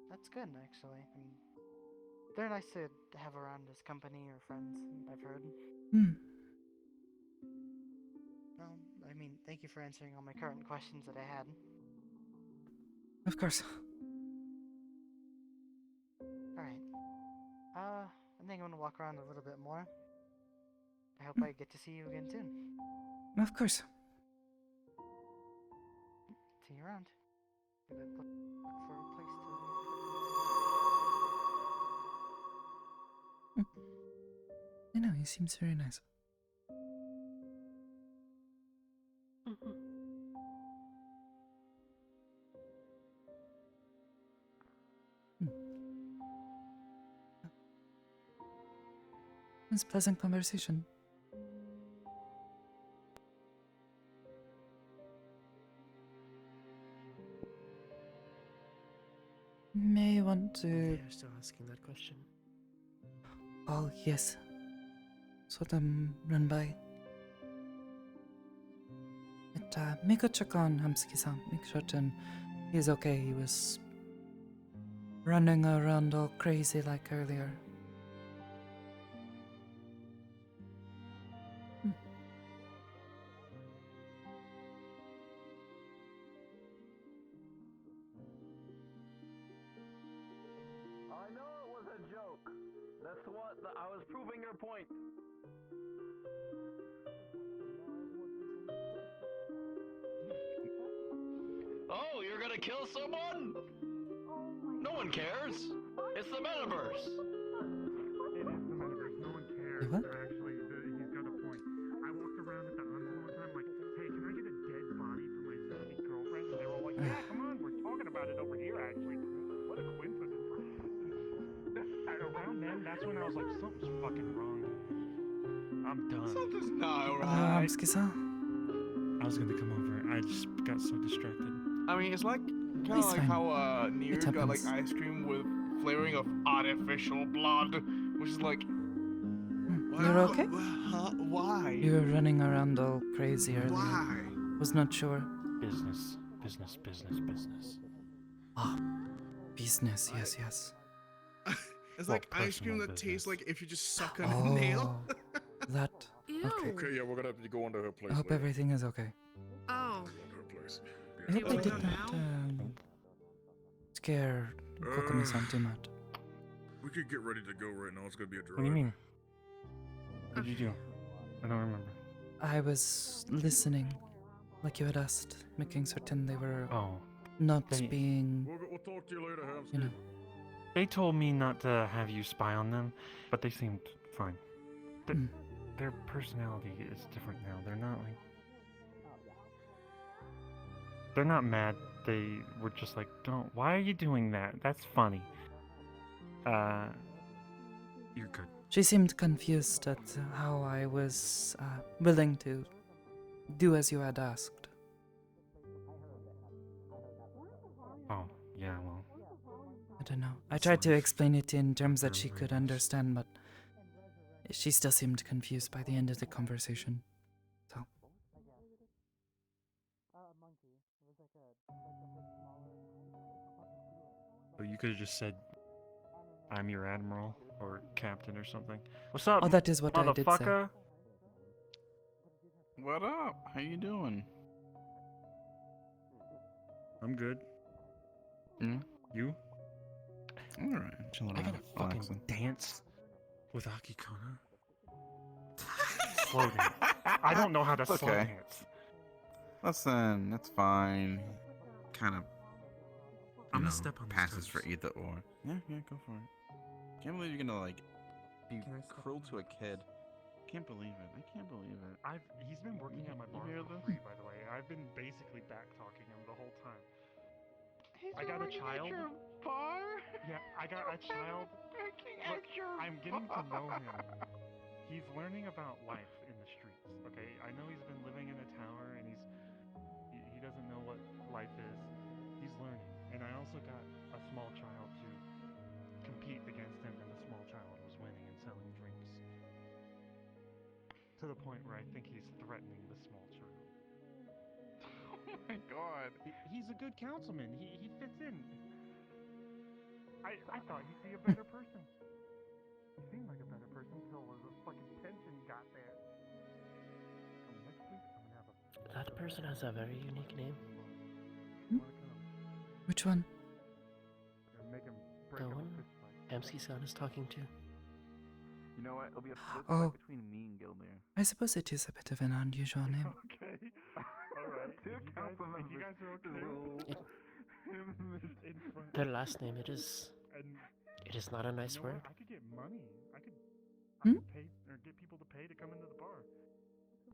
That's good, actually. I mean, they're nice to have around as company or friends, I've heard. Well, I mean, thank you for answering all my current questions that I had. Of course. Alright. I think I'm gonna walk around a little bit more. I hope I get to see you again soon. Of course. See you around. Gonna look for a place to... I know, he seems very nice. It's a pleasant conversation. May want to... They're still asking that question. Oh, yes. Saw them run by. But, may go check on Hamsuki-san. Make certain he's okay. He was running around all crazy like earlier. I know it was a joke. That's what I was proving your point. Oh, you're gonna kill someone? No one cares. It's the Metaverse. It is the Metaverse. No one cares. What? Actually, he's got a point. I walked around at the Envoy one time like, hey, can I get a dead body for my zombie girlfriend? And they were all like, yeah, come on, we're talking about it over here, actually. What a coincidence. Around then, that's when I was like, something's fucking wrong. I'm done. Something's not Hello, right. Hamsuki-san. I was gonna come over. I just got so distracted. I mean, it's like kind of He's like fine. how Nier It got like happens. ice cream with flavoring of artificial blood, which is like, You're okay? why? You were running around all crazy earlier. Why? Was not sure. Business, business, business, business. Ah, business. Yes, yes. It's Well, like ice cream personal that tastes business. like if you just suck on a nail. That. Okay. Okay, yeah, we're gonna have to go into her place. I hope later. everything is okay. Oh. Her place. I hope I wanna did go not now? scare Kokumi-san too much. We could get ready to go right now. It's gonna be a drive. What do you mean? What did you do? I don't remember. I was listening, like you had asked, making certain they were Oh. not They- being, We'll talk to you later, Hamsky. you know. They told me not to have you spy on them, but they seemed fine. Their personality is different now. They're not like... They're not mad. They were just like, don't... Why are you doing that? That's funny. You're good. She seemed confused at how I was willing to do as you had asked. Oh, yeah, well... I don't know. I tried to explain it in terms that she could understand, but she still seemed confused by the end of the conversation. So. But you could have just said, I'm your admiral, or captain or something. What's up, Oh, that is what I did say. motherfucker? What up? How you doing? I'm good. Hmm? You? Alright, chilling I out. gotta fucking relaxing. dance. With Akikona? Slow dance. I don't know how to slow Okay. dance. Listen, that's fine. Kind of. I'm gonna step on these passes toes. for either or. Yeah, go for it. Can't believe you're gonna like be cruel to a kid. Can't believe it. I can't believe it. He's been working at my bar hear for this? free, by the way. I've been basically back talking him the whole time. I got a child. Bar? Yeah, I got a child. Look, I'm getting to know him. He's learning about life in the streets. Okay, I know he's been living in a tower and he doesn't know what life is. He's learning, and I also got a small child to compete against him in the small child was winning and selling drinks. To the point where I think he's threatening the small child. Oh my god. He's a good councilman. He fits in. I thought he'd be a better person. He seemed like a better person until the fucking pension got there. So next week I'm gonna have a That person has a very unique name. Which one? make him The break up one a fist fight. MC-san is talking to. You know what? It'll be a fist Oh. fight between me and Gilmere. I suppose it is a bit of an unusual name. Okay. Alright. If you guys are okay. Their last name, it is not a nice word. I could get money. I could pay or get people to pay to come into the bar.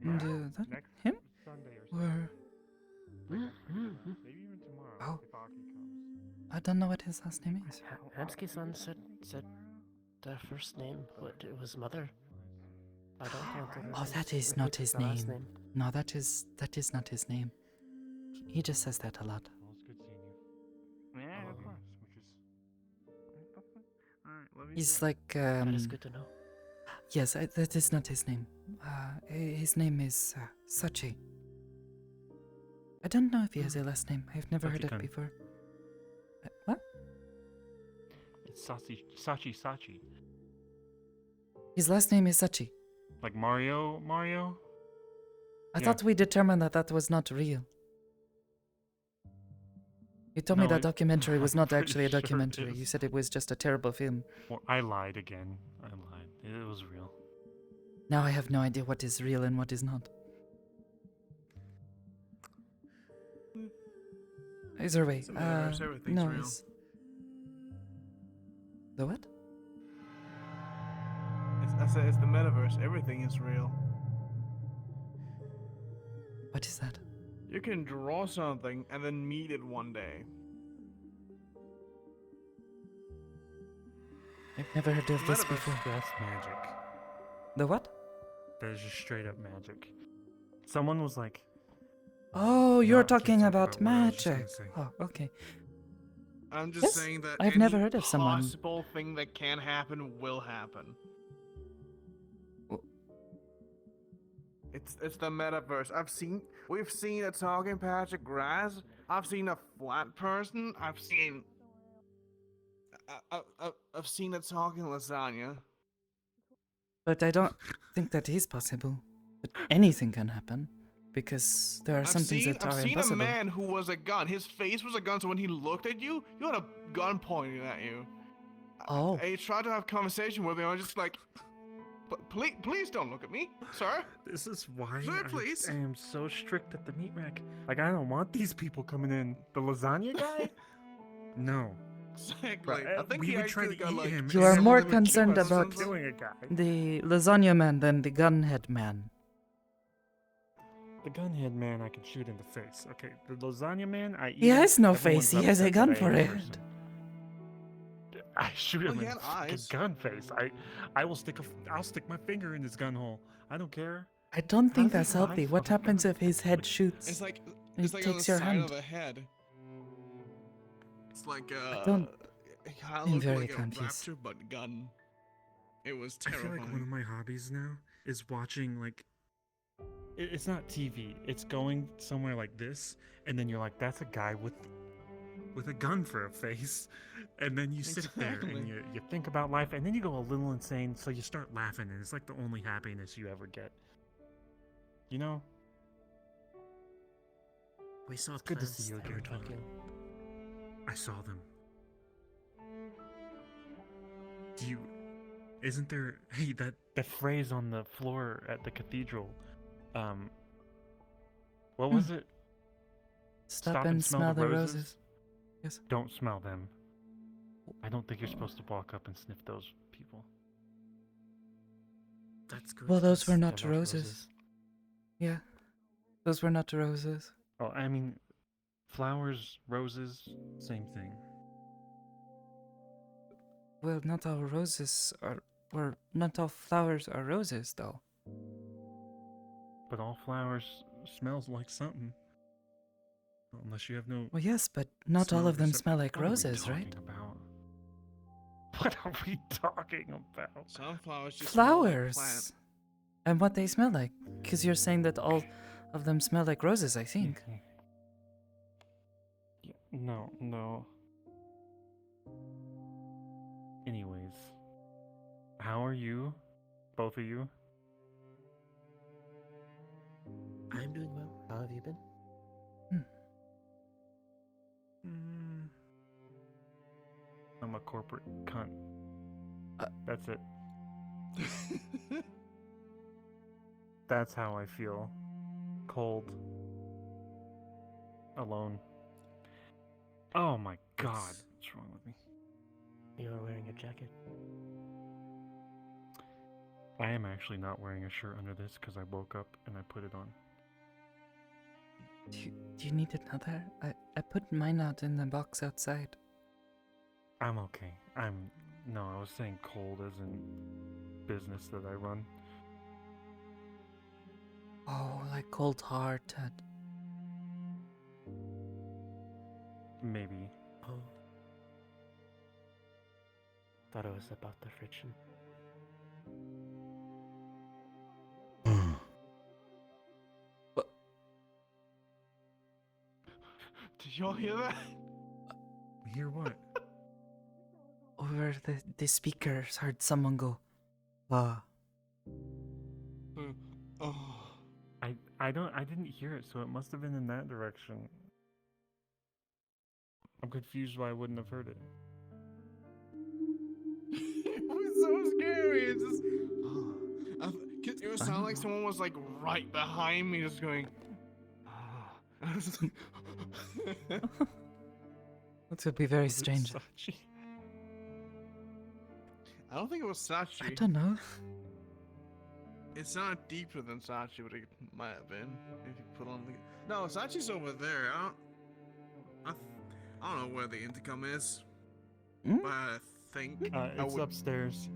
And, that, Next him? Sunday or Or... Maybe even tomorrow Oh. if Aki comes. I don't know what his last name is. Hamsky-san said their first name, but it was Mother. I don't count it. Oh, that is not his the last name. No, that is not his name. He just says that a lot. Well, it's good seeing you. Yeah, of course. Which is Alright, let me He's see. like, That is good to know. Yes, that is not his name. His name is Sachi. I don't know if he has a last name. I've never heard it Sachi-kun. before. What? It's Sachi. His last name is Sachi. Like Mario? I Yeah. thought we determined that was not real. You told me No, that it- documentary was I'm not pretty actually a sure it documentary. You is. said it was just a terrible film. Well, I lied again. It was real. Now I have no idea what is real and what is not. Either way, So Metaverse, everything's no, real. it's... The what? I said it's the metaverse. Everything is real. What is that? You can draw something and then meet it one day. I've never heard of this Metaverse. before. That's magic. The what? That is just straight up magic. Someone was like, Oh, you're No, I can't talking talk about about what I was just gonna magic. say. Oh, okay. I'm just Yes, saying that I've any never heard of someone- possible thing that can happen will happen. It's the metaverse. We've seen a talking patch of grass. I've seen a flat person. I've seen a talking lasagna. But I don't think that is possible. But anything can happen. Because there are some things that I've are seen impossible. a man who was a gun. His face was a gun, so when he looked at you, you had a gun pointing at you. Oh. And you tried to have a conversation with him. I was just like, please don't look at me, sir. this is why Sir, please. I am so strict at the meat rack. Like, I don't want these people coming in. The lasagna guy? No. Exactly. I think we he would try actually to got eat like. him. You are and more then we would kill concerned us for about killing a guy. the lasagna man than the gunhead man. The gunhead man, I can shoot in the face. Okay, the lasagna man, I eat He him. has no Everyone's face, he has a upset gun that I for ate it. a person. I shoot Well, him he in had the fucking eyes. gun face. I will I'll stick my finger in his gun hole. I don't care. I don't think How does that's he healthy. lie What from a happens gun? if his head shoots? It's like and it's he like on the takes your side hand. of the head. It's like don't- it kind I'm of looked very like confused. a raptor but gun. It was I feel terrifying. like one of my hobbies now is watching like it's not TV. It's going somewhere like this, and then you're like, "That's a guy with a gun for a face," and then you sit there Exactly. and you think about life, and then you go a little insane. So you start laughing, and it's like the only happiness you ever get. You know? We saw It's good to plants see you that were again, Tony. talking. I saw them. Isn't there? Hey, that phrase on the floor at the cathedral. What was it? Stop and smell the roses. Yes. Don't smell them. I don't think you're supposed to walk up and sniff those people. That's good. Well, those were not They're roses. Yeah. Those were not roses. Oh, I mean, flowers, roses, same thing. Well, not all roses are... Or not all flowers are roses, though. But all flowers smells like something. Unless you have no. Well, yes, but not all smell of them receptor- smell like What are we roses, right? talking about? What are we talking about? Sunflowers just smell like plant. Flowers. And what they smell like. Because you're saying that all of them smell like roses, I think. Yeah, no. Anyways, how are you? Both of you? I'm doing well. How have you been? I'm a corporate cunt. That's it. That's how I feel. Cold. Alone. Oh my god. What's wrong with me? You are wearing a jacket. I am actually not wearing a shirt under this because I woke up and I put it on. Do you need another? I put mine out in the box outside. I'm okay. No, I was saying cold as in business that I run. Oh, like cold hearted. Maybe. Oh. Thought it was about the friction. Did y'all hear that? Hear what? Over the speakers, heard someone go, I didn't hear it, so it must have been in that direction. I'm confused why I wouldn't have heard it. It was so scary. It's just. It would sound like someone was like right behind me, just going. That would be very strange. I don't think it was Sachi. I don't know. It's not deeper than Sachi, but it might have been if you put on the. No, Sachi's over there. I don't know where the intercom is, but I think It's upstairs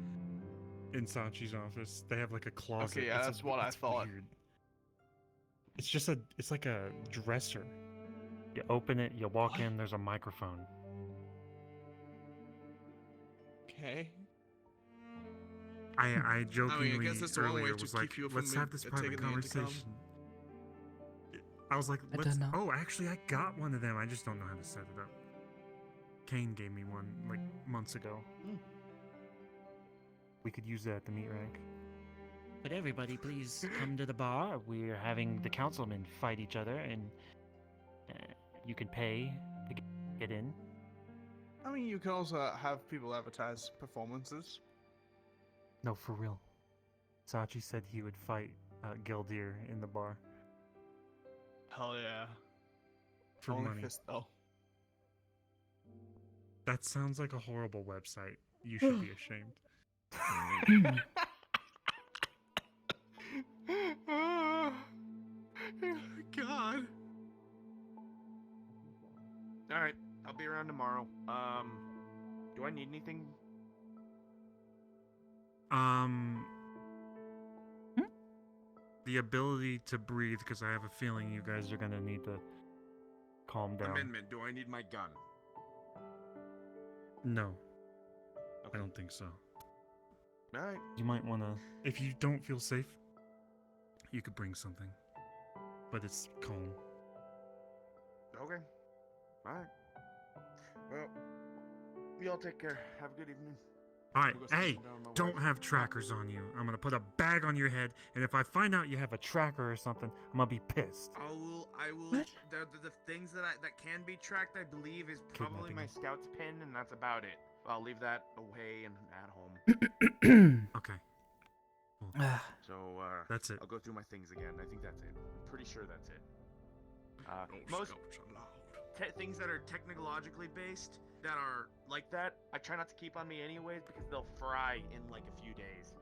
in Sachi's office. They have like a closet. Okay, yeah, that's what I thought. Weird. It's like a dresser. You open it, you walk in, there's a microphone. Okay. I jokingly guess that's the one way earlier to was keep like, you from let's have this taking private the intercom. conversation. I was like, I let's. don't know. Oh, actually, I got one of them. I just don't know how to set it up. Kane gave me one like months ago. We could use that at the meat rack. But everybody, please come to the bar. We're having the councilmen fight each other, and you can pay to get in. I mean, you can also have people advertise performances. No, for real. Sachi said he would fight Gildir in the bar. Hell yeah. For Only money. fist, though. That sounds like a horrible website. You should be ashamed. God. Alright, I'll be around tomorrow. Do I need anything? The ability to breathe, because I have a feeling you guys are gonna need to calm down. Amendment, do I need my gun? No. I don't think so. Alright. You might wanna, if you don't feel safe, you could bring something. But it's calm. Okay. Alright. Well, y'all take care. Have a good evening. Alright, I'm gonna go hey, sit down with my don't wife. have trackers on you. I'm gonna put a bag on your head, and if I find out you have a tracker or something, I'm gonna be pissed. I will. What? The things that can be tracked, I believe, is probably Kidnapping. my scout's pin, and that's about it. I'll leave that away and at home. Okay. Cool. So, That's it. I'll go through my things again. I think that's it. I'm pretty sure that's it. Most things that are technologically based that are like that, I try not to keep on me anyways because they'll fry in like a few days.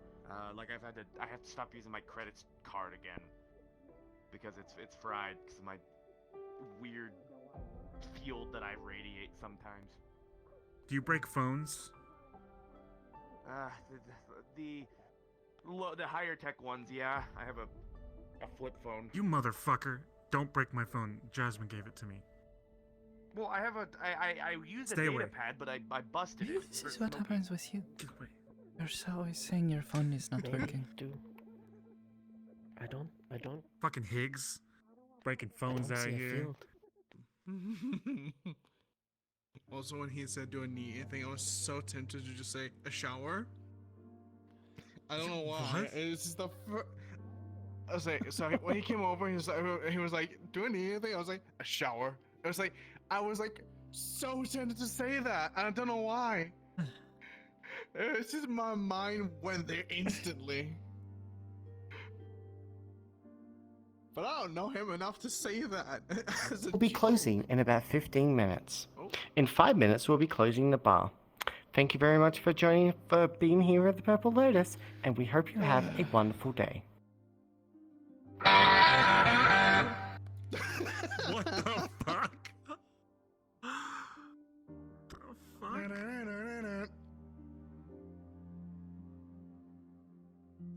Like I have to stop using my credit card again because it's fried because of my weird field that I radiate sometimes. Do you break phones? The higher tech ones, yeah. I have a flip phone. You motherfucker. Don't break my phone. Jasmine gave it to me. Well, I have I used Stay a data away. pad, but I busted Maybe it. this is for what no happens with you. Get away. You're always saying your phone is not Maybe working. do. I don't. Fucking Higgs. Breaking I phones don't out see a here. field. Also, when he said do a knee thing, I was so tempted to just say a shower. I don't know why. What? It's just the. I was like, so when he came over, he was like, do a knee thing. I was like, a shower. It was like, I was like so tempted to say that, and I don't know why. It's just my mind went there instantly. But I don't know him enough to say that. as a We'll be joke. closing in about 15 minutes. In 5 minutes, we'll be closing the bar. Thank you very much for being here at the Purple Lotus, and we hope you have a wonderful day. What the fuck?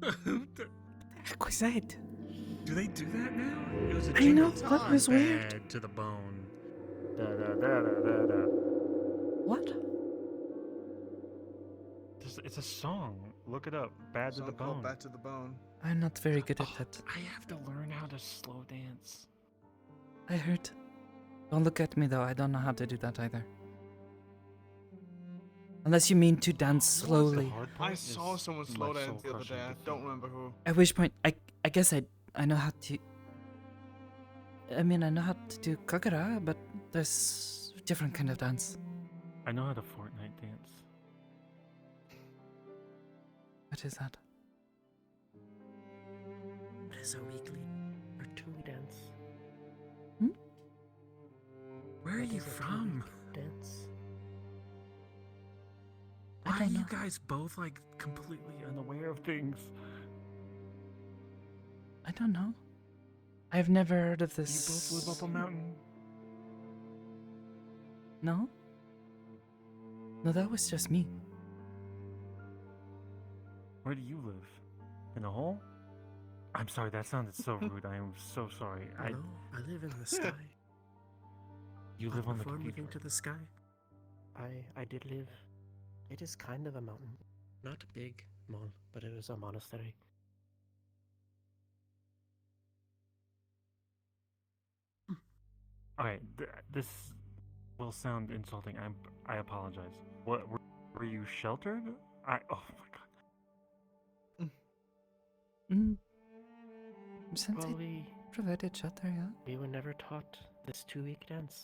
The heck was that? Do they do that now? It was a I know, jingle that was weird. bad to the bone. Da da da da da da. What? It's a song. Look it up. Bad to the Song called bone. Bad to the Bone. I'm not very good at that. I have to learn how to slow dance. I heard. Don't look at me though, I don't know how to do that either. Unless you mean to dance slowly. I saw someone slow dance the other day. I don't remember who. At which point, I guess I know how to. I mean, I know how to do kakara, but there's different kind of dance. I know how to Fortnite dance. What is that? What is a weekly or two dance? Where are What you is a from? dance? Why are you guys both like completely unaware of things? I don't know. I've never heard of You this. both live up a mountain. No? No, that was just me. Where do you live? In a hole? I'm sorry, that sounded so rude. I am so sorry. No, I live in the sky. You live on the Before cathedral. moving to the sky. I did live. It is kind of a mountain. Not a big mall, but it was a monastery. Alright, this will sound insulting. I apologize. What were you sheltered? Oh my god. Since Well, I provided shelter, yeah. we were never taught this 2-week dance.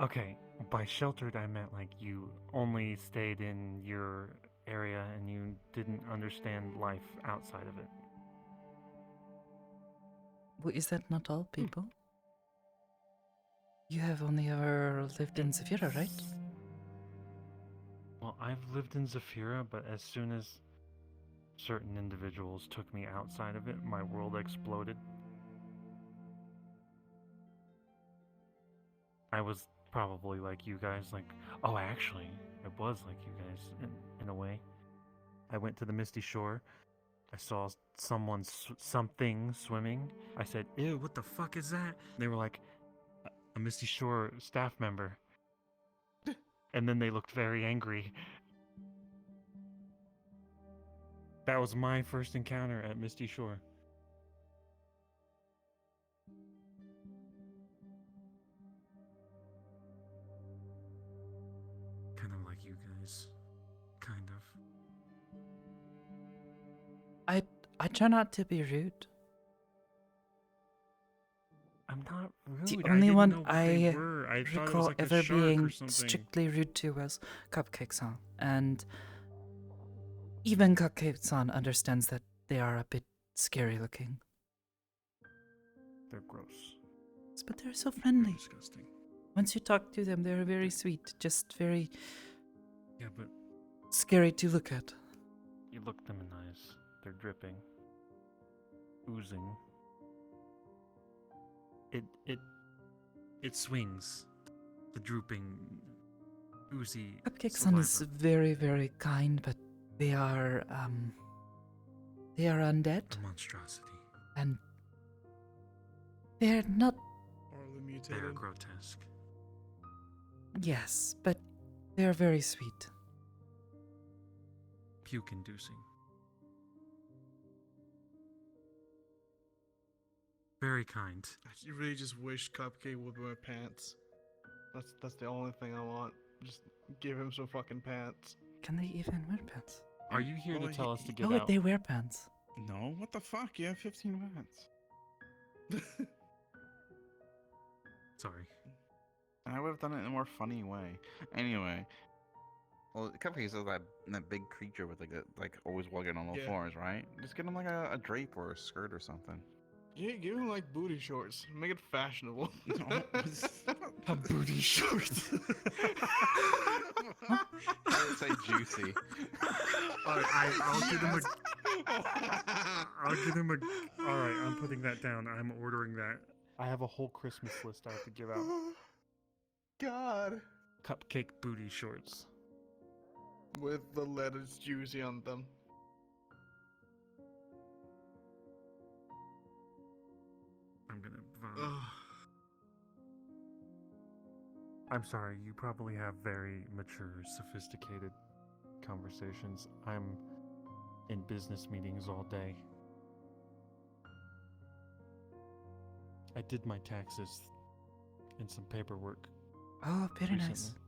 Okay, by sheltered I meant like you only stayed in your area and you didn't understand life outside of it. Well, is that not all people? You have only ever lived in Zafira, right? Well, I've lived in Zafira, but as soon as certain individuals took me outside of it, my world exploded. I was probably like you guys, like, oh, actually, I was like you guys in a way. I went to the Misty Shore. I saw something swimming. I said, ew, what the fuck is that? They were like, a Misty Shore staff member. And then they looked very angry. That was my first encounter at Misty Shore. Kind of like you guys. Kind of. I try not to be rude. I'm not rude. The I only didn't one know what they I were. I thought it was recall like a ever shark or being something. strictly rude to was Cupcake-san. And even Cupcake-san understands that they are a bit scary looking. They're gross. But they're so friendly. Disgusting. Once you talk to them, they're very sweet. Just very Yeah, but scary to look at. You look them in the eyes. They're dripping. Oozing. it swings. The drooping, oozy. Cupcake-san is very, very kind, but they are undead. A monstrosity. And They're not. Or the They are mutated? grotesque. Yes, but they're very sweet. Puke-inducing. Very kind. You really just wish Cupcake would wear pants. That's the only thing I want. Just give him some fucking pants. Can they even wear pants? Are you here to tell us to get Oh, out? they wear pants. No, what the fuck? You have 15 pants. Sorry. I would have done it in a more funny way. Anyway. Well, Cupcake is that big creature with like always walking on all Yeah. fours, right? Just get him like a drape or a skirt or something. Yeah, give him like booty shorts. Make it fashionable. A booty short. I'd say juicy. I'll get him a. All right, I'm putting that down. I'm ordering that. I have a whole Christmas list I have to give out. God. Cupcake booty shorts. With the letters juicy on them. I'm gonna vomit. I'm sorry, you probably have very mature, sophisticated conversations. I'm in business meetings all day. I did my taxes and some paperwork. Oh, very nice. recently.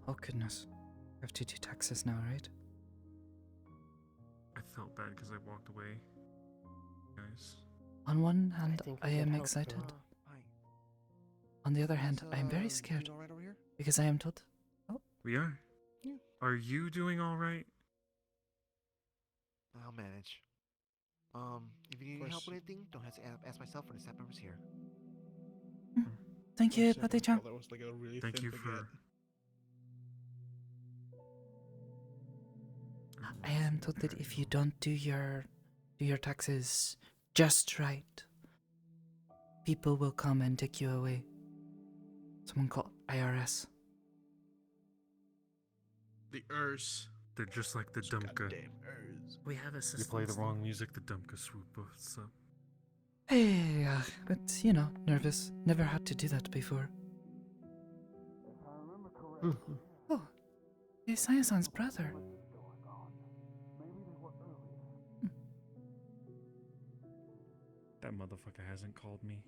Oh, goodness. I have to do taxes now, right? I felt bad because I walked away. Guys. On one hand, think I we can am help, excited. Hi. On the other hand, I am very You scared. doing all right over here? Because I am told. We are? Yeah. Are you doing alright? I'll manage. If you need any help with anything, don't hesitate to ask myself or the staff members here. Thank you, Pate-chan. That was like a really Thank thin you baguette. for. I am told that if you don't do your taxes just right, people will come and take you away. Someone called IRS. The Urs. They're just like the Dumpka. Goddamn Urs. We have You assistants. play the wrong music, the Dumpka swoop us up. Hey, but you know, nervous. Never had to do that before. Oh, it's Saya-san's brother. That motherfucker hasn't called me.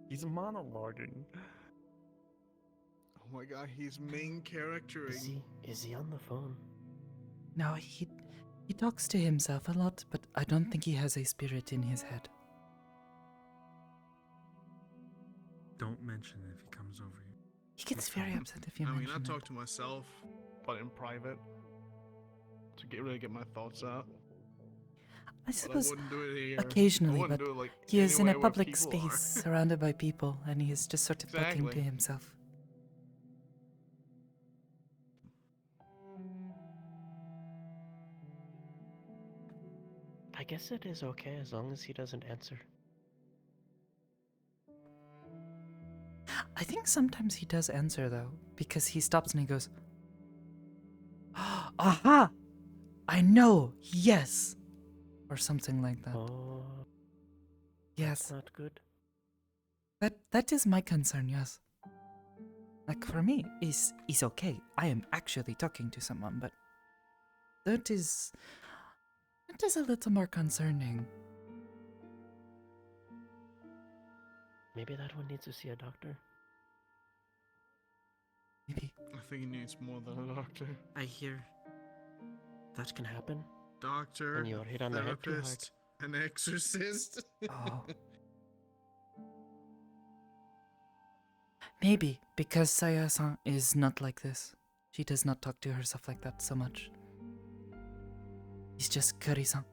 He's monologuing. Oh my god, he's main charactering. Is he on the phone? No, he talks to himself a lot, but I don't think he has a spirit in his head. Don't mention it if he comes over here. He gets very upset if you I mean, mention I it. talk to myself, but in private. To really get my thoughts out. I suppose wouldn't do it here. I occasionally, wouldn't but do it, like, he is in a anywhere where public people are. space surrounded by people, and he is just sort of talking to Exactly. himself. I guess it is okay as long as he doesn't answer. I think sometimes he does answer, though, because he stops and he goes, "Aha! I know! Yes!" Or something like that. Oh, Yes. that's not good. That is my concern, yes. Like, for me, is okay. I am actually talking to someone, but that is a little more concerning. Maybe that one needs to see a doctor. Maybe. I think he needs more than a doctor. I hear that can happen. Doctor, And you're hit on the head too hard. therapist, an exorcist. Oh. Maybe, because Saya-san is not like this. She does not talk to herself like that so much. He's just Kari-san.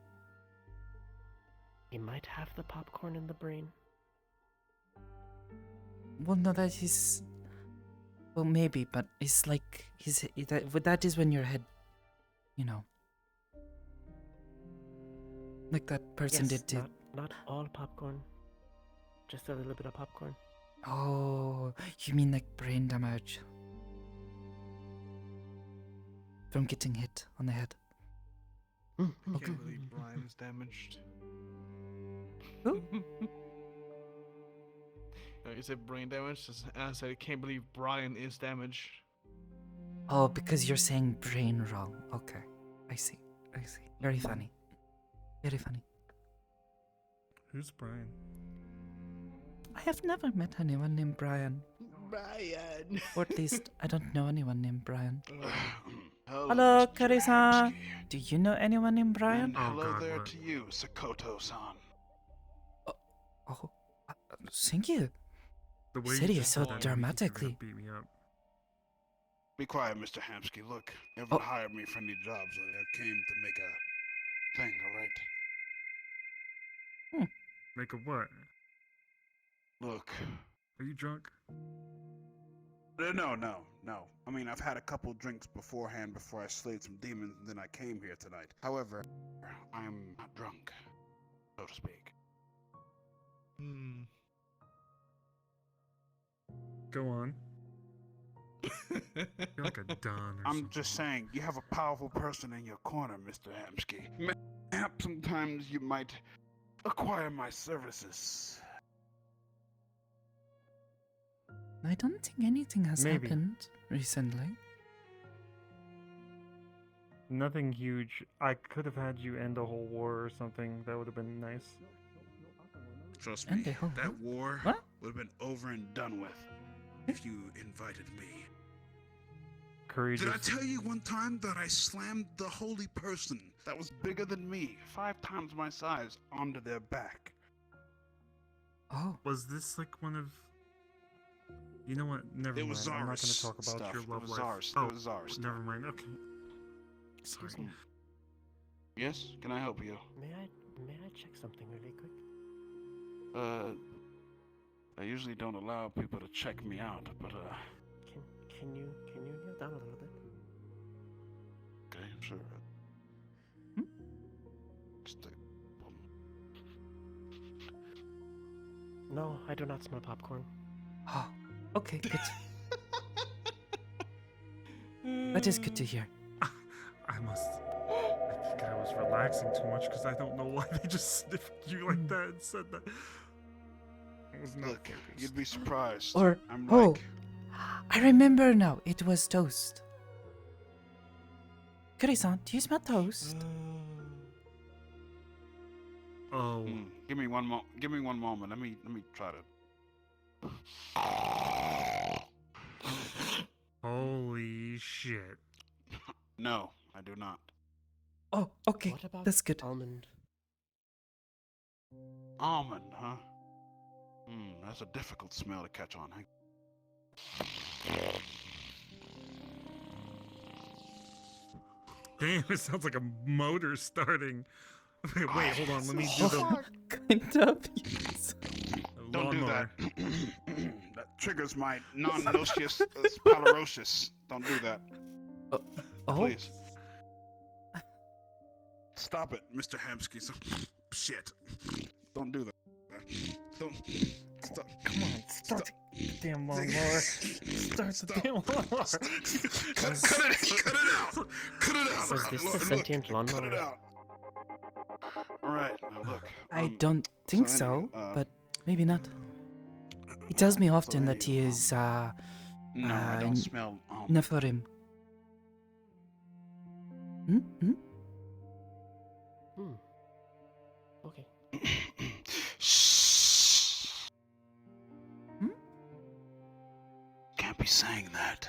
He might have the popcorn in the brain. Well, no, that is... Well, maybe, but it's like... that is when your head... You know... Like that person Yes, did to... not all popcorn. Just a little bit of popcorn. Oh, you mean like brain damage? From getting hit on the head. I can't believe Brian's damaged. Who? No, you said brain damage, and I said I can't believe Brian is damaged. Oh, because you're saying brain wrong. Okay. I see. I see. Very funny. Very funny. Who's Brian? I have never met anyone named Brian. Brian. Or at least, I don't know anyone named Brian. Hello, Hello, Kari-san. Do you know anyone named Brian? And hello there to you, Sakoto-san. Oh, thank you. The You way said you it just so said that made me think dramatically. you're gonna beat me up. Be quiet, Mr. Hamsky. Look, you haven't hired me for any jobs. I came to make a thing, alright? Make a what? Look. Are you drunk? No. I mean, I've had a couple drinks beforehand before I slayed some demons, and then I came here tonight. However, I'm not drunk, so to speak. Go on. You're like a Don or I'm something. just saying, you have a powerful person in your corner, Mr. Hamsky. Perhaps sometimes you might acquire my services. I don't think anything has Maybe. happened recently. Nothing huge. I could have had you end a whole war or something. That would have been nice. Trust And me, the whole that war What? would have been over and done with if you invited me. Courageous. Did I tell you one time that I slammed the holy person that was bigger than me, 5 times my size, onto their back? Oh. Was this like one of... You know what? Never It mind. was I'm not going to Zara's talk about stuff. your It love was life. Zara's- it Oh, was Zara's stuff. never mind. Okay. Sorry. Excuse me. Yes? Can I help you? May I check something really quick? I usually don't allow people to check me out, but Can you kneel down a little bit? okay, sure. Just No, I do not smell popcorn. Oh, okay, good. That is good to hear. I think I was relaxing too much because I don't know why they just sniffed you like that and said that. It was not Look, focused. you'd be surprised. Or, I'm oh, like, I remember now. It was toast. Kari-san, do you smell toast? Oh. Give me one moment. Let me try to. Holy shit. No, I do not. Oh, okay, What about that's good. almond? Almond, huh? That's a difficult smell to catch on. Damn, it sounds like a motor starting. Wait, hold on. Let me do the Kind of, yes. Don't do that. lawnmower. That triggers my non-nocius palarosis. Don't do that. Oh. Please. Stop it, Mr. Hamsky. Shit. Don't do that. Don't. Stop. Come on, start the damn lawnmower. Start the damn lawnmower. Cut it out. Cut it out. Was this the Look, sentient Cut it lawnmower? out. All right, now look. I don't think so so, anyway, but maybe not. He tells me often that he is, No, I don't smell. Nephilim. Hmm? Okay. Can't be saying that.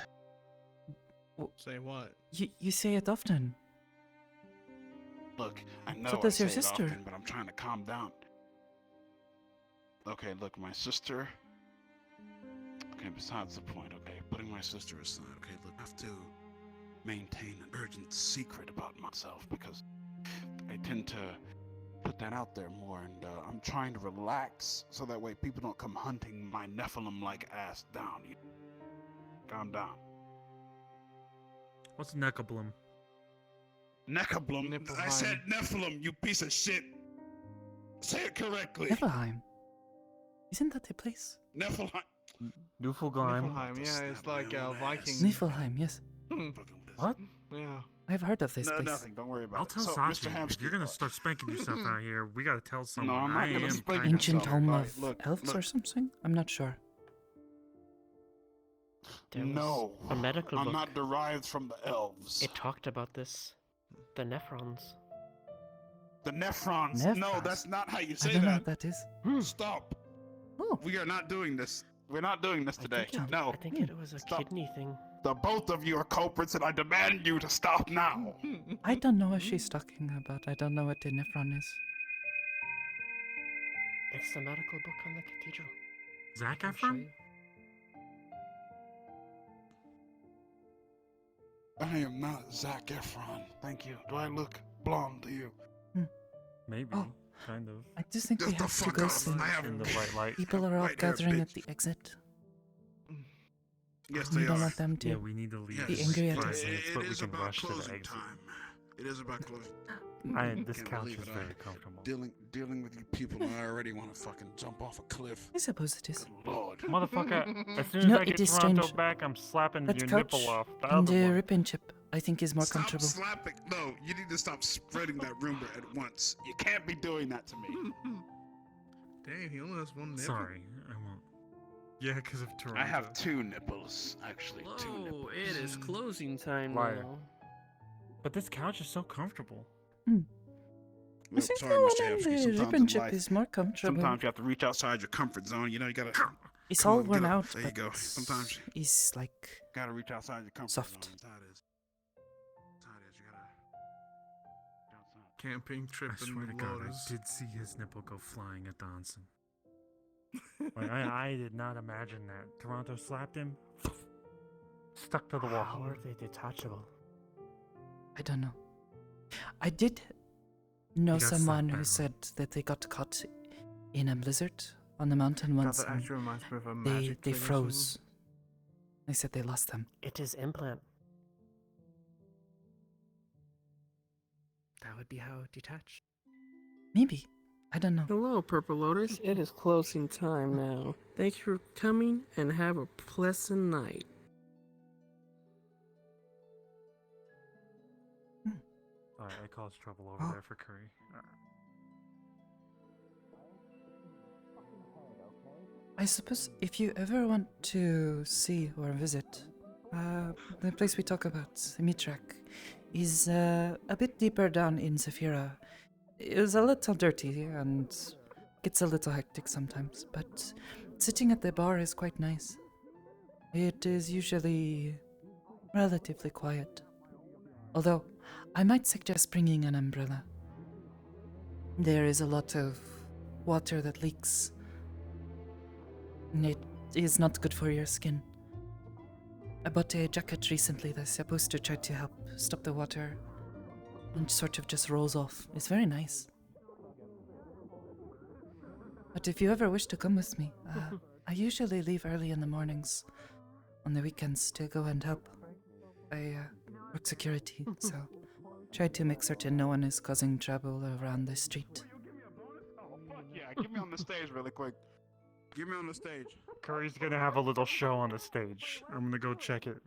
Say what? You say it often. Look, I know So does I your say it sister. often, but I'm trying to calm down. Okay, look, my sister. Okay, besides the point, okay? Putting my sister aside, okay? Look, I have to maintain an urgent secret about myself because I tend to put that out there more, and I'm trying to relax so that way people don't come hunting my Nephilim-like ass down. Calm down. What's Necablum? Necablum? I said Nephilim, you piece of shit! Say it correctly! Niflheim. Isn't that a place? Nephilim. Niflheim. Niflheim, yeah, it's like Vikings. Niflheim, yes. Hmm. What? Yeah. I've heard of this No, place. nothing. Don't worry about I'll it. tell So, Sachi, Mr. if you're gonna start spanking yourself out here, we gotta tell someone. I'm not I gonna am spank kind Ancient yourself. home Alright, of look, elves or something? I'm not sure. There was No, a medical I'm book. not derived from the elves. It talked about this. The Nephrons. The Nephrons. No, Nephrons? that's not how you I say don't know that. what that is. Stop. Oh. We are not doing this. We're not doing this today. No. I think it was a kidney thing. The both of you are culprits, and I demand you to stop now. I don't know what she's talking about. I don't know what the nephron is. It's the medical book on the cathedral. Zac I'll show Efron? you. I am not Zac Efron. Thank you. Do I look blonde to you? Maybe. Kind of. I just think we Get the have to fuck go off. soon. I have In the bright light. People are all white hair, gathering at bitch. the exit. Yes, We they don't are. want them to Yeah, we need to leave. be angry at Five us. minutes, but we is can about rush to the closing exit. time. It is about closing. This Can't couch believe is it. very comfortable. Dealing with you people, I already want to fucking jump off a cliff. I suppose it is. Lord. Motherfucker, as soon You know, as I it get is Toronto strange. back, I'm slapping That your couch nipple off. The and other the one. rip and chip, I think, is more Stop comfortable. slapping. No, you need to stop spreading that rumor at once. You can't be doing that to me. Dang, he only has one nipple. Sorry, I won't. Yeah, because of Toronto. I have two nipples, actually. Two nipples. It is closing time Liar. now. But this couch is so comfortable. I think the one on the rip and chip is more comfortable. Sometimes you have to reach outside your comfort zone. You know, you gotta. It's come all on, get worn up. out, There you but go. Sometimes you it's like gotta reach outside your comfort soft. zone. That's how it is. That's how it is. You gotta. Outside. Camping trip I in swear to the God, Lotus. I did see his nipple go flying at Donson. Like, I did not imagine that. Toronto slapped him, stuck to the wall. How are they detachable? I don't know. I did know He got someone slapped who by said that they got caught in a blizzard on the mountain God, once. that and actually reminds me of a they magic they thing or froze. They said they lost them. It is implant. That would be how it detached. Maybe. I don't know. Hello, Purple Lotus. It is closing time now. Thank you for coming and have a pleasant night. Alright, I caused trouble over there for Curry. I suppose if you ever want to see or visit, the place we talk about, Mitrak, is a bit deeper down in Zafira. It is a little dirty and gets a little hectic sometimes, but sitting at the bar is quite nice. It is usually relatively quiet. Although, I might suggest bringing an umbrella. There is a lot of water that leaks. It is not good for your skin. I bought a jacket recently that's supposed to try to help stop the water and sort of just rolls off. It's very nice. But if you ever wish to come with me, I usually leave early in the mornings on the weekends to go and help. I work security, so try to make certain no one is causing trouble around the street. Yeah, get me on the stage really quick. Get me on the stage. Curry's gonna have a little show on the stage. I'm gonna go check it.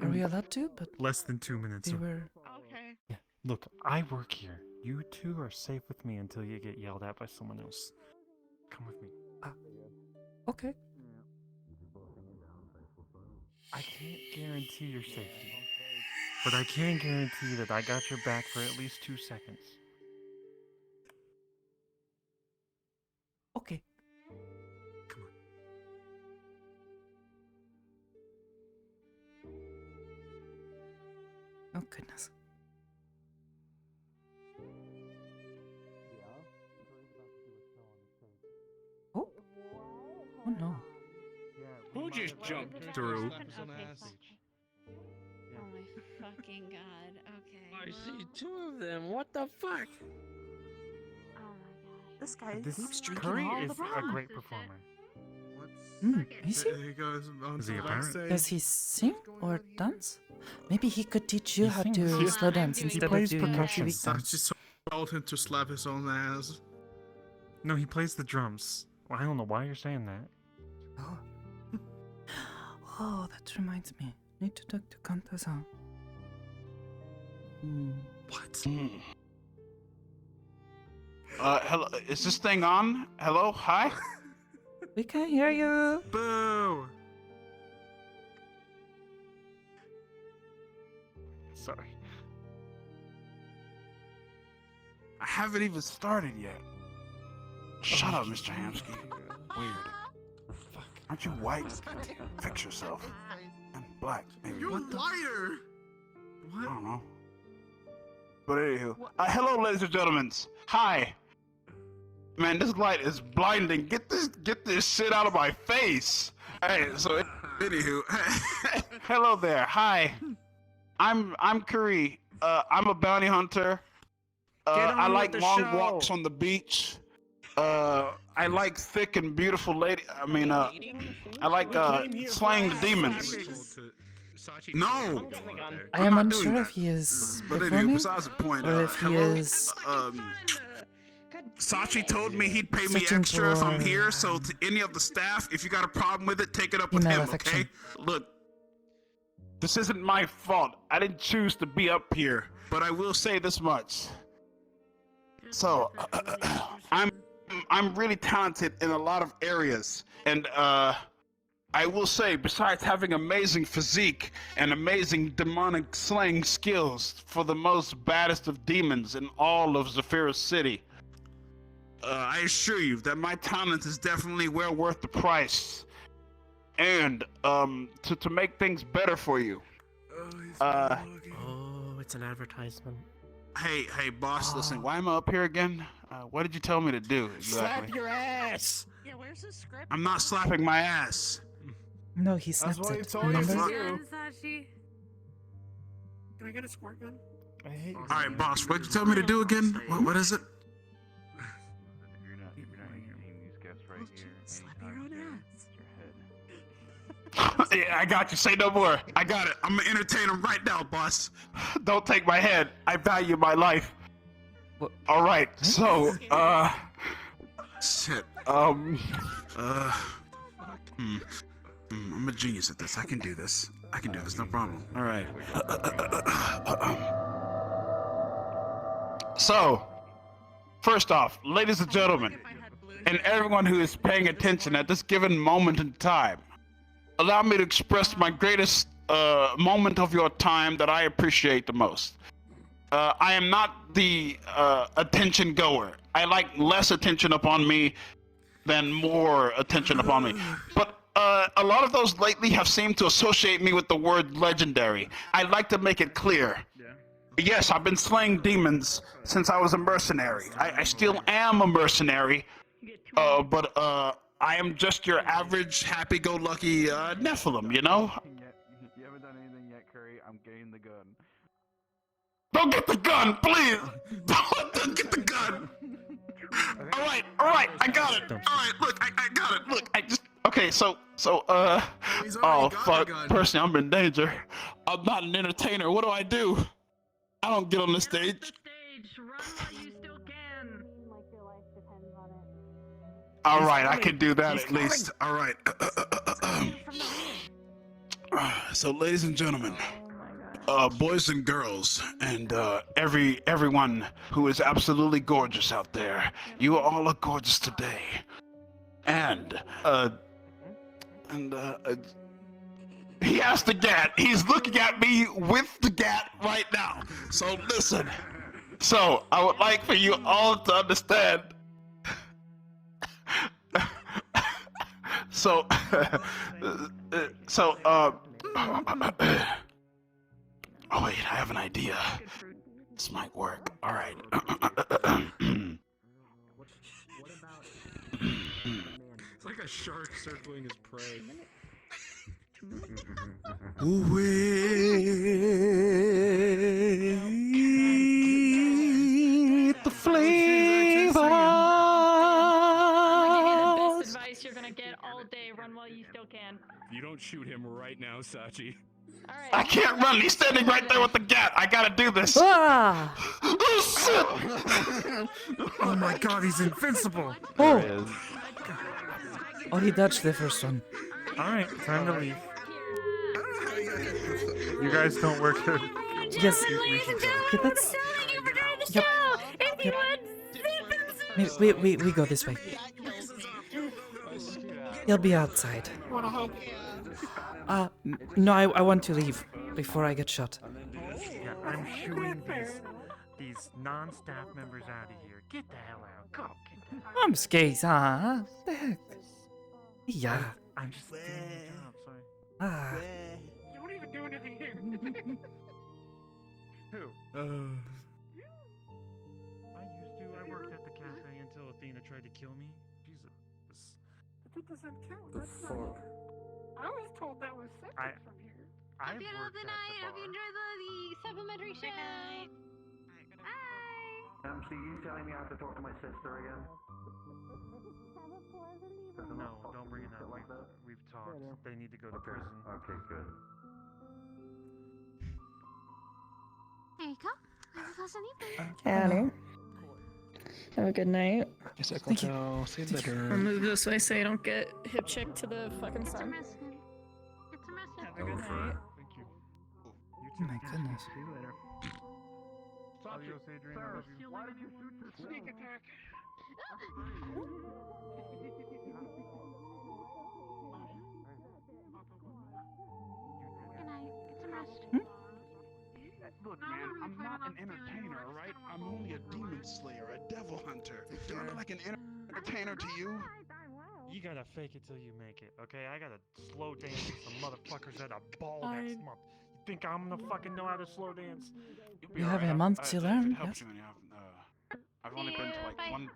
Are we allowed to? But Less than 2 minutes. they were... Okay. Yeah, look, I work here. You two are safe with me until you get yelled at by someone else. Come with me. Okay. I can't guarantee your safety, but I can guarantee that I got your back for at least 2 seconds. Okay. Oh, goodness. Oh. Oh, no. Who just jumped through? Oh my fucking god. Okay. I see two of them. What the fuck? This guy This keeps drinking Curry all is the a rum. great performer. Is he? He goes on Is to he the a pirate? backstage. Does he sing or dance? Maybe he could teach you He how sings. to He- slow dance he instead of plays doing percussion. TV dance. Sachi told him to slap his own ass. No, he plays the drums. Well, I don't know why you're saying that. Oh. Oh, that reminds me. Need to talk to Kanta-san. What? Hello, is this thing on? Hello? Hi? We can't hear you. Boo! Sorry. I haven't even started yet. Shut up, Mr. Hamsky. Weird. Aren't you white? Fix yourself. And black, maybe. You're lighter. I don't know. But anywho, hello, ladies and gentlemen. Hi. Man, this light is blinding. Get this shit out of my face. Hey, so anywho, hello there. Hi. I'm Curry. I'm a bounty hunter. I like long walks on the beach. I like thick and beautiful lady. I mean, I like slaying the demons. No! I am unsure if he is But anyway, performing besides the point, or if he hello? is Sachi told me he'd pay me searching extra if I'm for here, so to any of the staff, if you got a problem with it, take it up with female him, affection. okay? Look, This isn't my fault. I didn't choose to be up here, but I will say this much. So, I'm really talented in a lot of areas, and I will say, besides having amazing physique and amazing demonic slaying skills for the most baddest of demons in all of Zephyrus City, I assure you that my talent is definitely well worth the price. And to make things better for you. Oh, it's an advertisement. Hey, boss, listen, why am I up here again? What did you tell me to do exactly? Slap your ass! Yeah, where's the script? I'm not slapping my ass. No, he snapped what he it. told you to Remember? do. Sachi. Can I get a squirt gun? I hate All right, boss, what'd you tell me to do again? What is it? You're not entertaining these guests right here. Slap your own ass. Yeah, I got you. Say no more. I got it. I'm gonna entertain him right now, boss. Don't take my head. I value my life. All right. So, shit. I'm a genius at this. I can do this. No problem. All right. So, first off, ladies and gentlemen, and everyone who is paying attention at this given moment in time, allow me to express my greatest moment of your time that I appreciate the most. I am not the attention goer. I like less attention upon me than more attention upon me. But a lot of those lately have seemed to associate me with the word legendary. I'd like to make it clear. Yes, I've been slaying demons since I was a mercenary. I still am a mercenary, but I am just your average happy-go-lucky Nephilim, you know? You haven't done anything yet, Curry. I'm getting the gun. Don't get the gun, please! Don't get the gun! All right, I got it. All right, look, I got it. Look, okay, so, oh, fuck, personally, I'm in danger. I'm not an entertainer. What do? I don't get on the stage. All right, I can do that at least. All right. So, ladies and gentlemen, boys and girls, and everyone who is absolutely gorgeous out there, you all are gorgeous today. And he has the gat. He's looking at me with the gat right now. So listen. So I would like for you all to understand. So, oh wait, I have an idea. This might work. All right. It's like a shark circling his prey. With the flavor. Best advice you're gonna get all day. Run while you still can. You don't shoot him right now, Sachi. I can't run. He's standing right there with the gat. I gotta do this. Ah! Oh shit! Oh my god, he's invincible. Oh! Oh, he dodged the first one. Alright, time to leave. You guys don't work here. Yes. ladies and gentlemen, Okay, that's. thank you for joining the Yep. show. If you Yep. We go this way. He'll be outside. want to help. No, I want to leave before I get shot. Yeah, I'm shooing these non-staff members out of here. Get the hell out. Go. Get the hell out. I'm scared, huh? The heck? Yeah. I'm just doing my job, sorry. Ah. You don't even do anything here. Who? I worked at the cafe until Athena tried to kill me. Jesus. That doesn't count. That's not. I was told that was separate from here. Hope you had a lovely night. Hope you enjoyed the supplementary show. Bye. So you telling me I have to talk to my sister again? No, don't bring it up. We've talked. They need to go to prison. Okay, good. There you go. Have a pleasant evening. Howdy. Have a good night. Sakoto, see you later. I'll move this way so you don't get hip checked to the fucking sun. Have a good night. Thank you. Oh my goodness. See you later. Adios, Adrian. I love you. Why did you shoot the sneak attack? Look, man, I'm not an entertainer, alright? I'm only a demon slayer, a devil hunter. Do I look like an entertainer to you? You gotta fake it till you make it, okay? I gotta slow dance with some motherfuckers at a ball next month. You think I'm gonna fucking know how to slow dance? You have a month to learn. Helps you, I've only been to like one.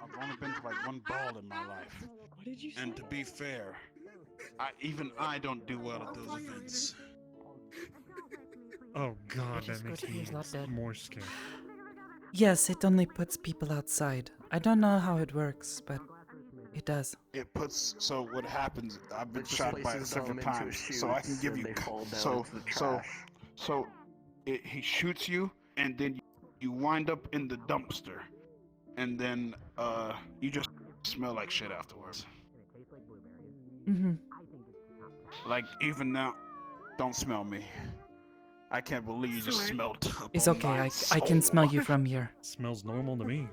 I've only been to like one ball in my life. What did you say? And to be fair, even I don't do well at those events. Oh god, Just that makes good me he's not dead. more scared. Yes, it only puts people outside. I don't know how it works, but it does. It puts so what happens. I've been It shot by it displaces several them into times, so I can chutes give and you. they fall down So into the so trash. so, he shoots you, and then you wind up in the dumpster, and then you just smell like shit afterwards. Mhm. Like even now, don't smell me. I can't believe you just smelled up It's on okay. my I can soul. smell you from here. Smells normal to me.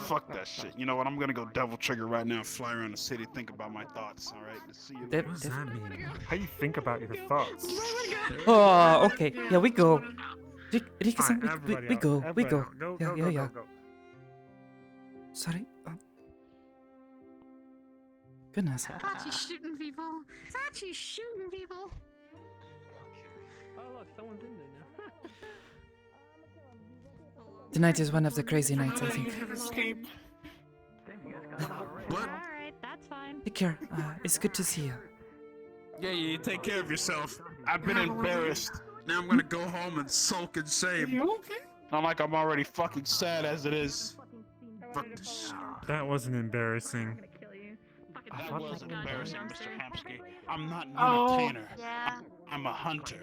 Fuck that shit. You know what? I'm gonna go devil trigger right now, fly around the city, think about my thoughts. All right. See you. What does that mean? How you think about your thoughts? Oh, okay. Yeah, we go. Rika-san, Alright, we everybody go. out, We everybody go. out. Go, Yeah, go, yeah, go, yeah. go, go. Sorry. Goodness. Sachi's shooting people. Sachi's shooting people. Oh look, someone's in there now. Tonight is one of the crazy nights, I think. Escaped. What? Alright, that's fine. Take care. It's good to see you. Yeah, you take care of yourself. I've been embarrassed. Now I'm gonna go home and sulk in shame. Not like I'm already fucking sad as it is. Fuck this shit. That wasn't embarrassing. That was embarrassing, Mr. Hamsky. I'm not an Oh, entertainer. yeah. I'm a hunter.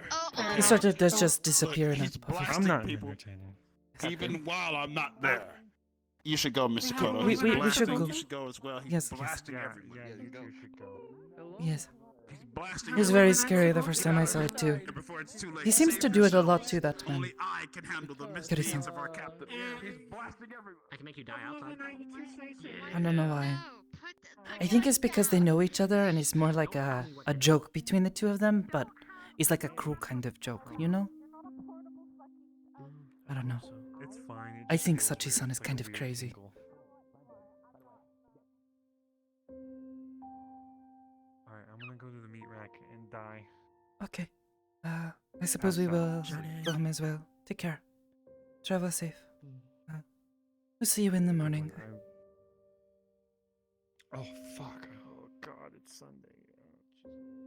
He sort of does just disappear in a He's puff of blasting I'm not an people entertainer. even while I'm not there. You should go, Mr. Koto. We- He's we should blasting. go. You should go as well. He's Yes, yes. blasting Yeah, everyone. yeah, you two should go. Yes. He's blasting It was very scary the first time I saw it too. Before it's too late, He seems save to do it a yourself. lot too, that man. Only I can handle the Kirisan. misdeeds of our captain. He's blasting everyone. I can make you die outside. I don't know why. I think it's because they know each other and it's more like a joke between the two of them, but it's like a cruel kind of joke, you know? I don't know. It's fine. It I just think feels Sachi-san weird, is like a kind of weird crazy. angle. Alright, I'm gonna go to the meat rack and die. Okay. I suppose we will go home as well. Take care. Travel safe. We'll see you in the morning. Oh fuck. Oh god, it's Sunday. Oh, jeez.